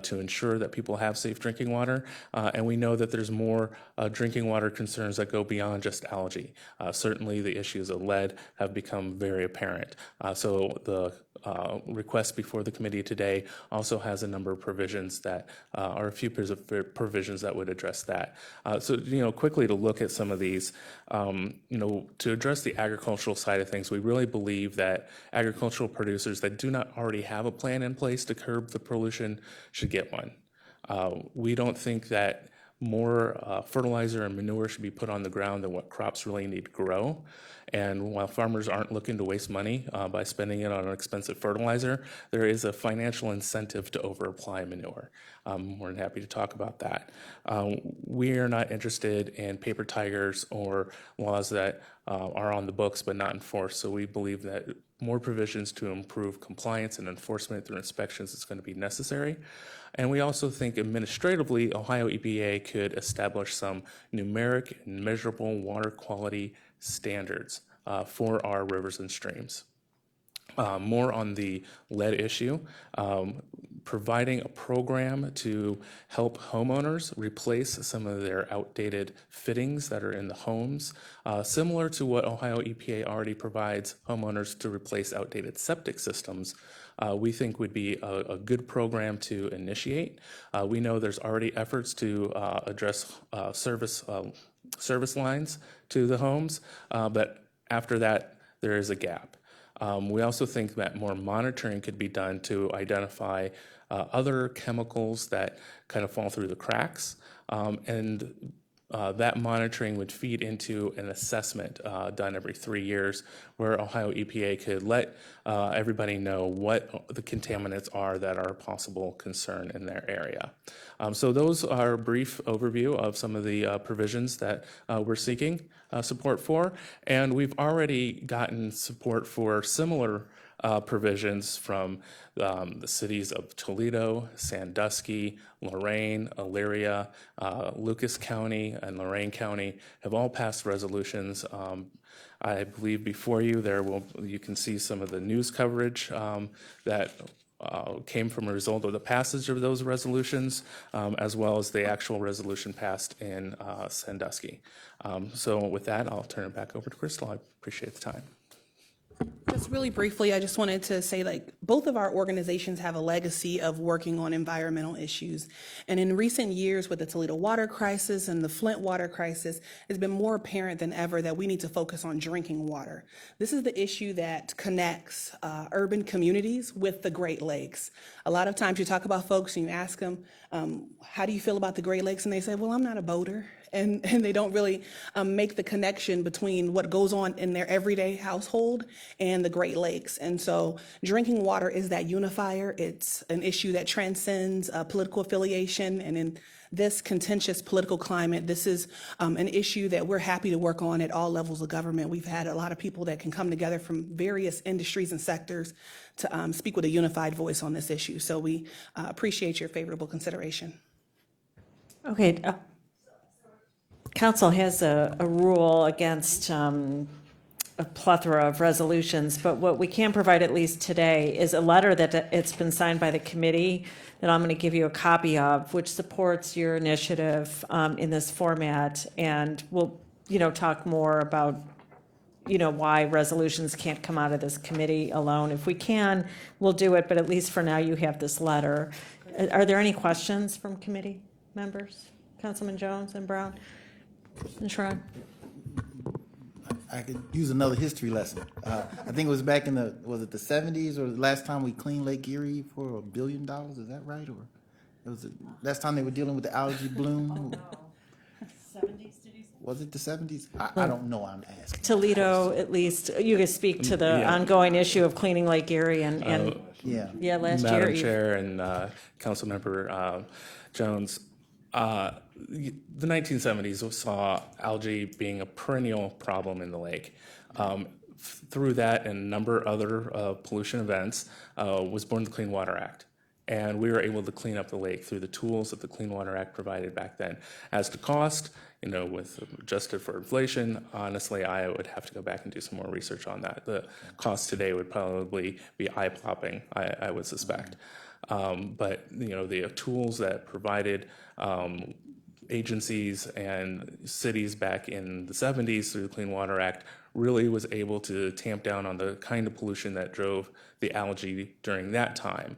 to ensure that people have safe drinking water, and we know that there's more drinking water concerns that go beyond just algae. Certainly the issues of lead have become very apparent. So the request before the committee today also has a number of provisions that are a few provisions that would address that. So, quickly to look at some of these, to address the agricultural side of things, we really believe that agricultural producers that do not already have a plan in place to curb the pollution should get one. We don't think that more fertilizer and manure should be put on the ground than what crops really need to grow. And while farmers aren't looking to waste money by spending it on an expensive fertilizer, there is a financial incentive to over-apply manure. We're happy to talk about that. We are not interested in paper tigers or laws that are on the books but not enforced. So we believe that more provisions to improve compliance and enforcement through inspections is going to be necessary. And we also think administratively, Ohio EPA could establish some numeric and measurable water quality standards for our rivers and streams. More on the lead issue, providing a program to help homeowners replace some of their outdated fittings that are in the homes, similar to what Ohio EPA already provides homeowners to replace outdated septic systems. We think would be a good program to initiate. We know there's already efforts to address service lines to the homes, but after that, there is a gap. We also think that more monitoring could be done to identify other chemicals that kind of fall through the cracks, and that monitoring would feed into an assessment done every 3 years where Ohio EPA could let everybody know what the contaminants are that are a possible concern in their area. So those are a brief overview of some of the provisions that we're seeking support for, and we've already gotten support for similar provisions from the cities of Toledo, Sandusky, Lorain, Elyria, Lucas County, and Lorain County have all passed resolutions. I believe before you you can see some of the news coverage that came from a result of the passage of those resolutions, as well as the actual resolution passed in Sandusky. So with that, I'll turn it back over to Crystal. I appreciate the time. Just really briefly, I just wanted to say, both of our organizations have a legacy of working on environmental issues. And in recent years, with the Toledo water crisis and the Flint water crisis, it's been more apparent than ever that we need to focus on drinking water. This is the issue that connects urban communities with the Great Lakes. A lot of times you talk about folks and you ask them, how do you feel about the Great Lakes? And they say, well, I'm not a boater. And they don't really make the connection between what goes on in their everyday household and the Great Lakes. And so drinking water is that unifier. It's an issue that transcends political affiliation. And in this contentious political climate, this is an issue that we're happy to work on at all levels of government. We've had a lot of people that can come together from various industries and sectors to speak with a unified voice on this issue. So we appreciate your favorable consideration. Okay. Council has a rule against a plethora of resolutions, but what we can provide at least today is a letter that it's been signed by the committee that I'm going to give you a copy of, which supports your initiative in this format, and we'll, talk more about, why resolutions can't come out of this committee alone. If we can, we'll do it, but at least for now, you have this letter. Are there any questions from committee members? Councilman Jones and Brown? And Sharon? I could use another history lesson. I think it was back in was it the 70s or the last time we cleaned Lake Erie for $1 billion? Is that right? Or it was the last time they were dealing with the algae bloom? 70s, did you say? Was it the 70s? I don't know. I'm asking. Toledo, at least, you could speak to the ongoing issue of cleaning Lake Erie and last year. Madam Chair and Councilmember Jones, the 1970s saw algae being a perennial problem in the lake. Through that and a number of other pollution events was born the Clean Water Act. And we were able to clean up the lake through the tools that the Clean Water Act provided back then. As to cost, with adjusted for inflation, honestly, I would have to go back and do some more research on that. The cost today would probably be eye-popping, I would suspect. But the tools that provided agencies and cities back in the 70s through the Clean Water Act really was able to tamp down on the kind of pollution that drove the algae during that time.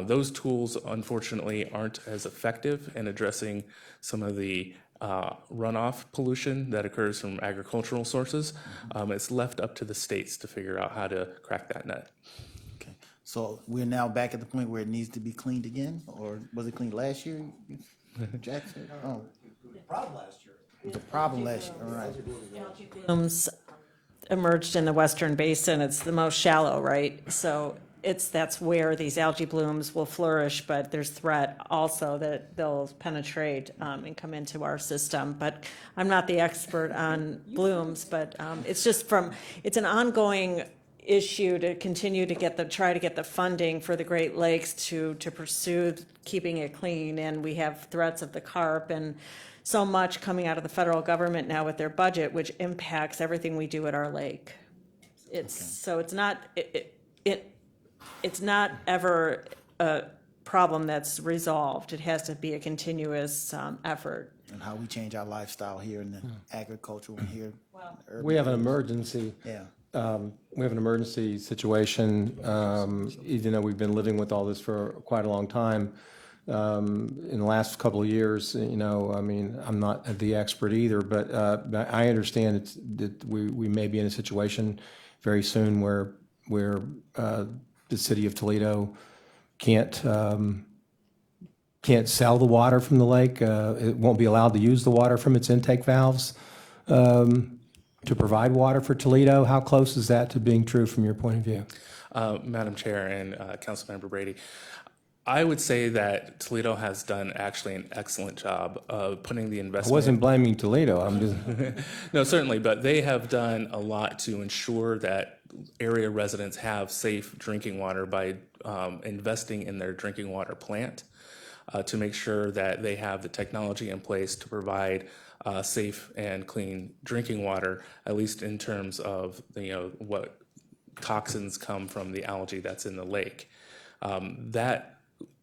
Those tools, unfortunately, aren't as effective in addressing some of the runoff pollution that occurs from agricultural sources. It's left up to the states to figure out how to crack that nut. Okay, so we're now back at the point where it needs to be cleaned again, or was it cleaned last year, Jackson? Oh. It was a problem last year, all right. Blooms emerged in the Western Basin. It's the most shallow, right? So that's where these algae blooms will flourish, but there's threat also that they'll penetrate and come into our system. But I'm not the expert on blooms, but it's an ongoing issue to continue to try to get the funding for the Great Lakes to pursue keeping it clean. And we have threats of the CURP and so much coming out of the federal government now with their budget, which impacts everything we do at our lake. So it's not it's not ever a problem that's resolved. It has to be a continuous effort. And how we change our lifestyle here in the agricultural and here. We have an emergency. Yeah. We have an emergency situation, even though we've been living with all this for quite a long time. In the last couple of years, I'm not the expert either, but I understand that we may be in a situation very soon where the city of Toledo can't sell the water from the lake. It won't be allowed to use the water from its intake valves to provide water for Toledo. How close is that to being true from your point of view? Madam Chair and Councilmember Brady, I would say that Toledo has done actually an excellent job of putting the investment. I wasn't blaming Toledo. I'm just No, certainly, but they have done a lot to ensure that area residents have safe drinking water by investing in their drinking water plant to make sure that they have the technology in place to provide safe and clean drinking water, at least in terms of what toxins come from the algae that's in the lake. That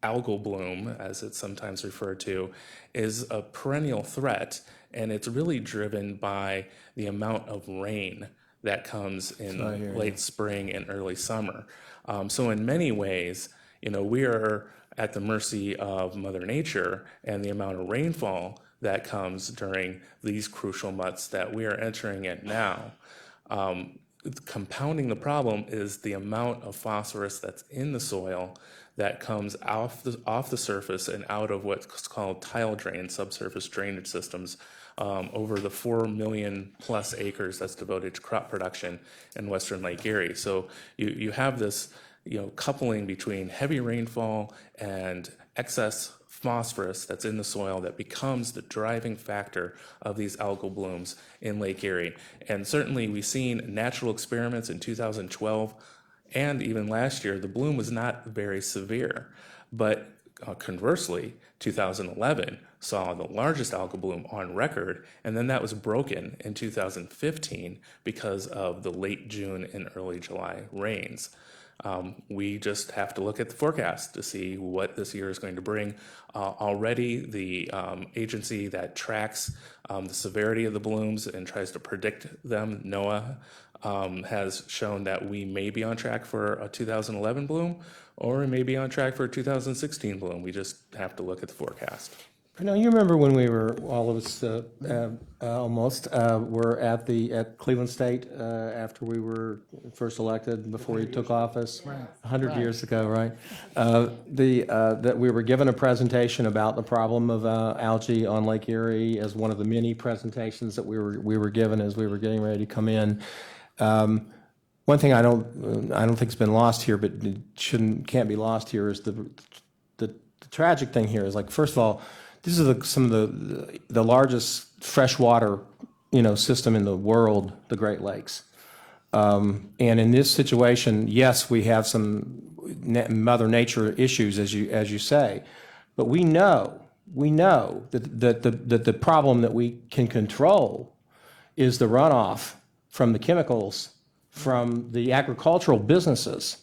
algal bloom, as it's sometimes referred to, is a perennial threat, and it's really driven by the amount of rain that comes in late spring and early summer. So in many ways, we are at the mercy of Mother Nature and the amount of rainfall that comes during these crucial months that we are entering in now. Compounding the problem is the amount of phosphorus that's in the soil that comes off the surface and out of what's called tile drain, subsurface drainage systems, over the 4 million plus acres that's devoted to crop production in western Lake Erie. So you have this coupling between heavy rainfall and excess phosphorus that's in the soil that becomes the driving factor of these algal blooms in Lake Erie. And certainly we've seen natural experiments in 2012 and even last year, the bloom was not very severe. But conversely, 2011 saw the largest algal bloom on record, and then that was broken in 2015 because of the late June and early July rains. We just have to look at the forecast to see what this year is going to bring. Already, the agency that tracks the severity of the blooms and tries to predict them, NOAA, has shown that we may be on track for a 2011 bloom, or we may be on track for a 2016 bloom. We just have to look at the forecast. Now, you remember when we were, all of us almost, were at Cleveland State after we were first elected, before he took office, 100 years ago, right? That we were given a presentation about the problem of algae on Lake Erie as one of the many presentations that we were given as we were getting ready to come in. One thing I don't think has been lost here, but it can't be lost here, is the tragic thing here is, like, first of all, these are some of the largest freshwater, system in the world, the Great Lakes. And in this situation, yes, we have some Mother Nature issues, as you say, but we know that the problem that we can control is the runoff from the chemicals from the agricultural businesses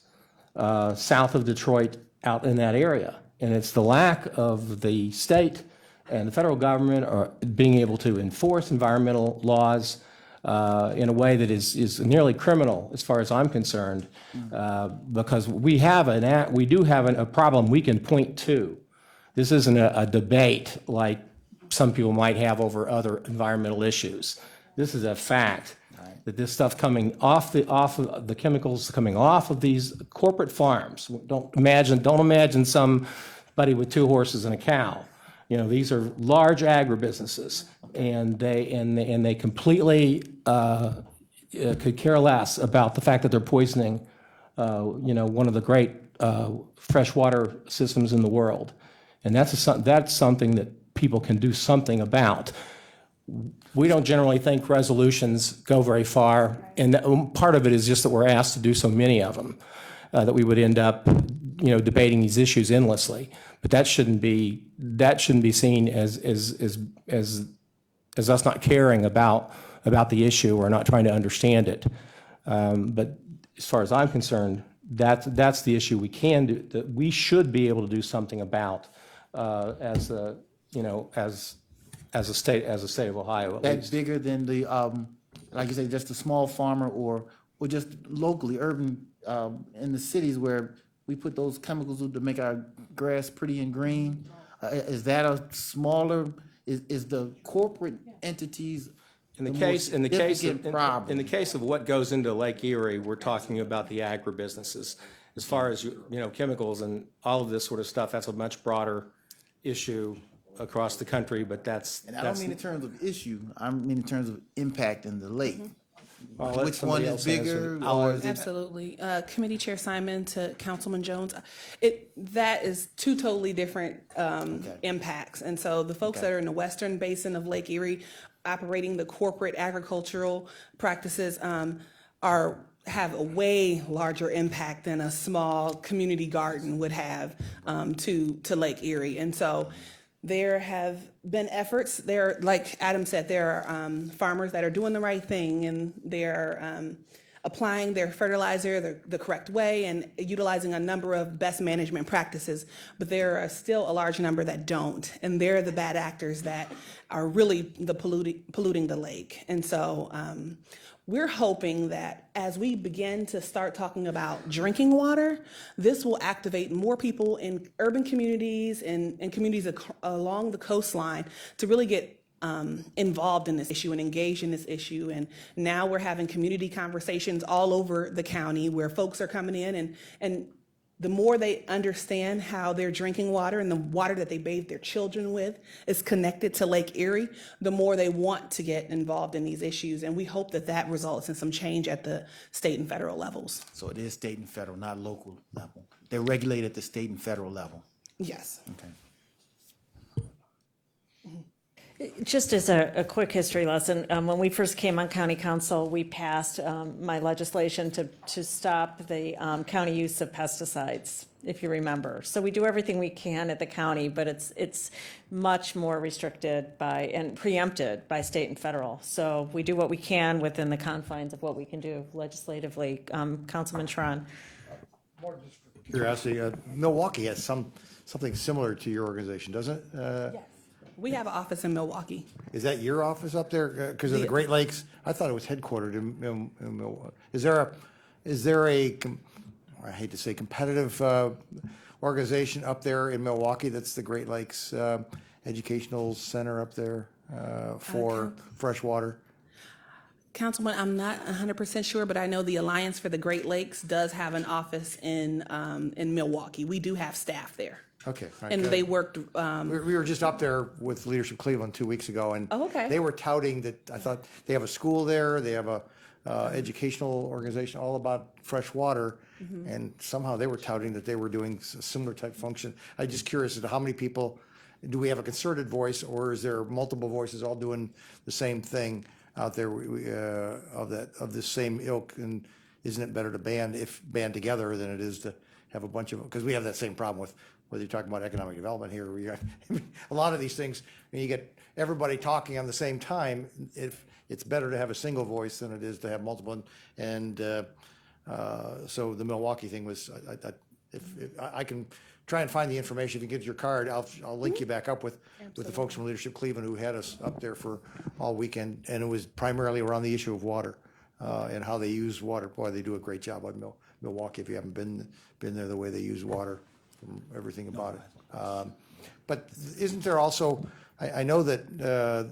south of Detroit out in that area. And it's the lack of the state and the federal government are being able to enforce environmental laws in a way that is nearly criminal as far as I'm concerned, because we do have a problem we can point to. This isn't a debate like some people might have over other environmental issues. This is a fact that this stuff coming off of the chemicals coming off of these corporate farms. Don't imagine somebody with 2 horses and a cow. These are large agribusinesses, and they completely could care less about the fact that they're poisoning, one of the great freshwater systems in the world, and that's something that people can do something about. We don't generally think resolutions go very far, and part of it is just that we're asked to do so many of them that we would end up, debating these issues endlessly. But that shouldn't be seen as us not caring about the issue or not trying to understand it. But as far as I'm concerned, that's the issue we can do, that we should be able to do something about as a state of Ohio. At That's least. bigger than the, like you say, just a small farmer or just locally, urban, in the cities where we put those chemicals to make our grass pretty and green. Is that a smaller, is the corporate entities In the more case significant problem? in the case of what goes into Lake Erie, we're talking about the agribusinesses. As far as chemicals and all of this sort of stuff, that's a much broader issue across the country. But And I don't mean in terms of issue, I mean in terms of impact in the lake. I'll let Which one somebody is else answer. bigger, or is it? Absolutely. Committee Chair Simon to Councilman Jones. That is 2 totally different impacts. And so the folks that are in the western basin of Lake Erie operating the corporate agricultural practices have a way larger impact than a small community garden would have to Lake Erie. And so there have been efforts there, like Adam said, there are farmers that are doing the right thing, and they're applying their fertilizer the correct way and utilizing a number of best management practices, but there are still a large number that don't, and they're the bad actors that are really polluting the lake. And so we're hoping that as we begin to start talking about drinking water, this will activate more people in urban communities and communities along the coastline to really get involved in this issue and engaged in this issue. And now we're having community conversations all over the county where folks are coming in, and the more they understand how their drinking water and the water that they bathe their children with is connected to Lake Erie, the more they want to get involved in these issues. And we hope that results in some change at the state and federal levels. So it is state and federal, not local level. They're regulated at the state and federal level. Yes. Okay. Just as a quick history lesson, when we first came on county council, we passed my legislation to stop the county use of pesticides, if you remember. So we do everything we can at the county, but it's much more restricted and preempted by state and federal. So we do what we can within the confines of what we can do legislatively. Councilman Tron. Curiosity, Milwaukee has something similar to your organization, doesn't it? Yes. We have an office in Milwaukee. Is that your office up there? Because of the Great Lakes? I thought it was headquartered in Milwaukee. Is there a, I hate to say, competitive organization up there in Milwaukee that's the Great Lakes Educational Center up there for fresh water? Councilman, I'm not 100% sure, but I know the Alliance for the Great Lakes does have an office in Milwaukee. We do have staff there. Okay. And they worked. We were just up there with Leadership Cleveland 2 weeks ago, and they were touting that. I thought they have a school there, they have a educational organization all about fresh water, and somehow they were touting that they were doing a similar type function. I'm just curious as to how many people do we have a concerted voice, or is there multiple voices all doing the same thing out there of the same ilk? And isn't it better to band together than it is to have a bunch of, because we have that same problem with whether you're talking about economic development here, where you have, a lot of these things, when you get everybody talking on the same time, if it's better to have a single voice than it is to have multiple. And so the Milwaukee thing was, if I can try and find the information. If you get your card, I'll link you back up with the folks from Leadership Cleveland who had us up there for all weekend, and it was primarily around the issue of water and how they use water. Boy, they do a great job on Milwaukee. If you haven't been there, the way they use water, from everything about it. But isn't there also? I know that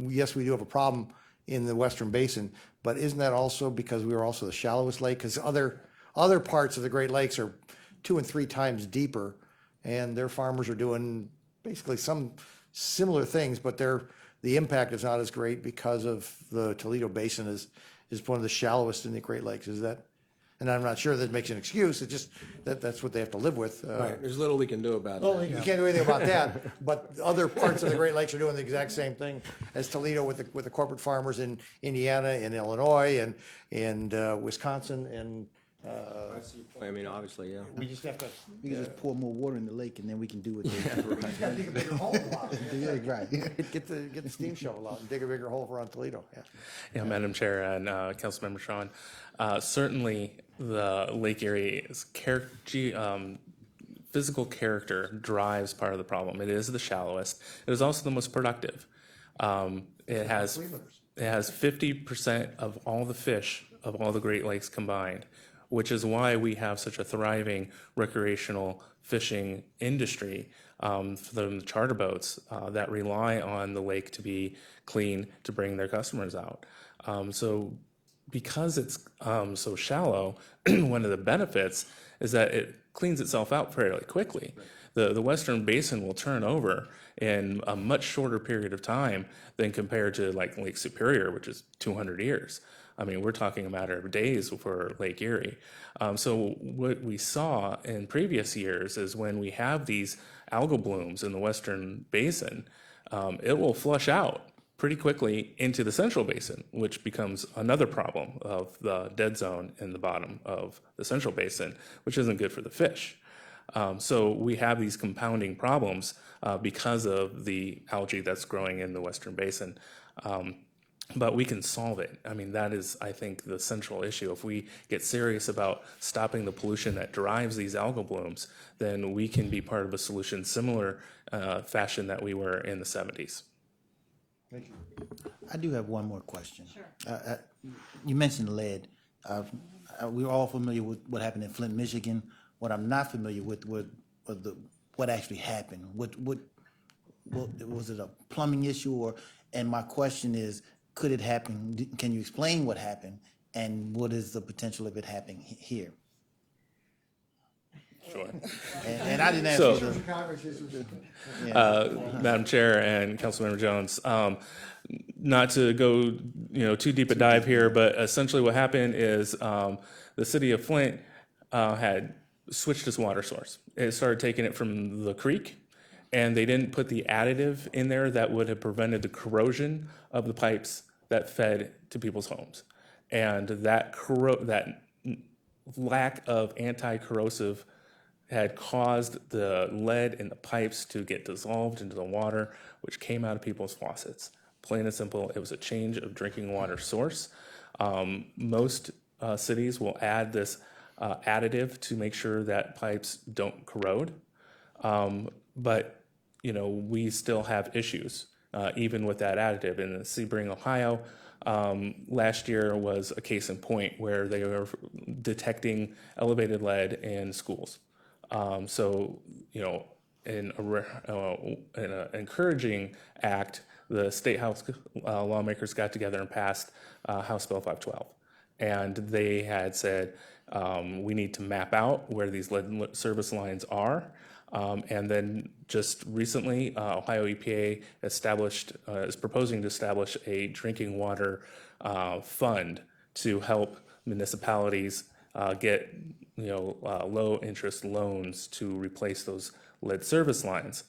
yes, we do have a problem in the Western Basin, but isn't that also because we are also the shallowest lake? Because other parts of the Great Lakes are 2 and 3 times deeper, and their farmers are doing basically some similar things, but the impact is not as great because of the Toledo Basin is one of the shallowest in the Great Lakes. Is that? And I'm not sure that makes an excuse. It's just that's what they have to live with. Right, there's little we can do about Well, that. you can't do anything about that, but other parts of the Great Lakes are doing the exact same thing as Toledo with the corporate farmers in Indiana and Illinois and Wisconsin and. I see your point. I mean, obviously, yeah. We just have to. We can just pour more water in the lake and then we can do what they do. Gotta dig a bigger hole out. Yeah, right. Get the steam shovel out and dig a bigger hole around Toledo. Yeah. Yeah, Madam Chair and Councilmember Sean, certainly the Lake Erie's physical character drives part of the problem. It is the shallowest. It is also the most productive. It has 50% of all the fish of all the Great Lakes combined, which is why we have such a thriving recreational fishing industry for the charter boats that rely on the lake to be clean to bring their customers out. So because it's so shallow, one of the benefits is that it cleans itself out fairly quickly. The Western Basin will turn over in a much shorter period of time than compared to like Lake Superior, which is 200 years. I mean, we're talking a matter of days for Lake Erie. So what we saw in previous years is when we have these algal blooms in the Western Basin, it will flush out pretty quickly into the Central Basin, which becomes another problem of the dead zone in the bottom of the Central Basin, which isn't good for the fish. So we have these compounding problems because of the algae that's growing in the Western Basin. But we can solve it. I mean, that is, I think, the central issue. If we get serious about stopping the pollution that drives these algal blooms, then we can be part of a solution similar fashion that we were in the 70s. Thank you. I do have one more question. Sure. You mentioned lead. We're all familiar with what happened in Flint, Michigan. What I'm not familiar with what actually happened. What was it, a plumbing issue, and my question is, could it happen? Can you explain what happened, and what is the potential of it happening here? Sure. And I didn't ask So- you Madam Chair and Councilmember Jones, not to go too deep a dive here, but essentially what happened is the city of Flint had switched its water source. It started taking it from the creek, and they didn't put the additive in there that would have prevented the corrosion of the pipes that fed to people's homes. And that lack of anti-corrosive had caused the lead in the pipes to get dissolved into the water, which came out of people's faucets. Plain and simple, it was a change of drinking water source. Most cities will add this additive to make sure that pipes don't corrode. But we still have issues, even with that additive. In Sebring, Ohio, last year was a case in point where they were detecting elevated lead in schools. So, in an encouraging act, the State House lawmakers got together and passed House Bill 512. And they had said, we need to map out where these lead service lines are. And then just recently, Ohio EPA is proposing to establish a drinking water fund to help municipalities get low interest loans to replace those lead service lines.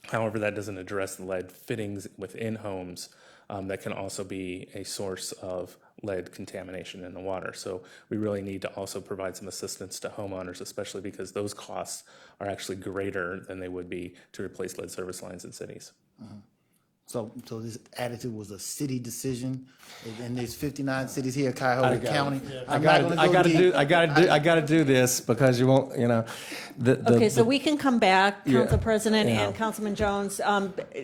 However, that doesn't address the lead fittings within homes that can also be a source of lead contamination in the water. So we really need to also provide some assistance to homeowners, especially because those costs are actually greater than they would be to replace lead service lines in cities. So this attitude was a city decision, and there's 59 cities here in Cuyahoga County. I'm not gonna go deep. I gotta do this because you won't, Okay, so we can come back, Council President and Councilman Jones,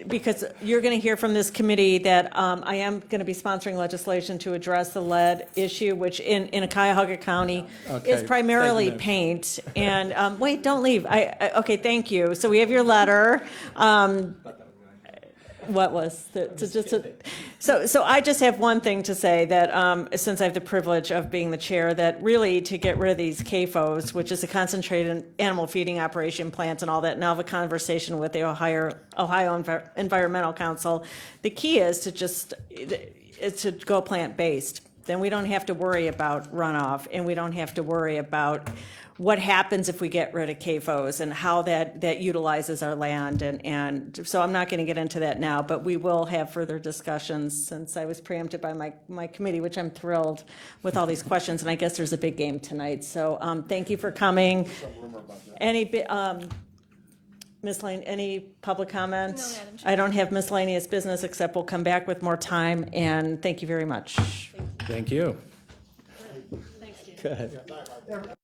because you're going to hear from this committee that I am going to be sponsoring legislation to address the lead issue, which in Cuyahoga County is Okay, primarily thank you, paint. And, wait, don't leave. Okay, thank you. So we have your letter. What was so I just have one thing to say that since I have the privilege of being the chair, that really to get rid of these CAFOs, which is a concentrated animal feeding operation plants and all that, and I'll have a conversation with the Ohio Environmental Council. The key is to go plant-based. Then we don't have to worry about runoff, and we don't have to worry about what happens if we get rid of CAFOs and how that utilizes our land. And so I'm not going to get into that now, but we will have further discussions since I was preempted by my committee, which I'm thrilled with all these questions. And I guess there's a big game tonight. So thank you for coming. Any public comments? No, Madam Chair. I don't have miscellaneous business, except we'll come back with more time. And thank you very much. Thank you. Thanks, Steve. Good.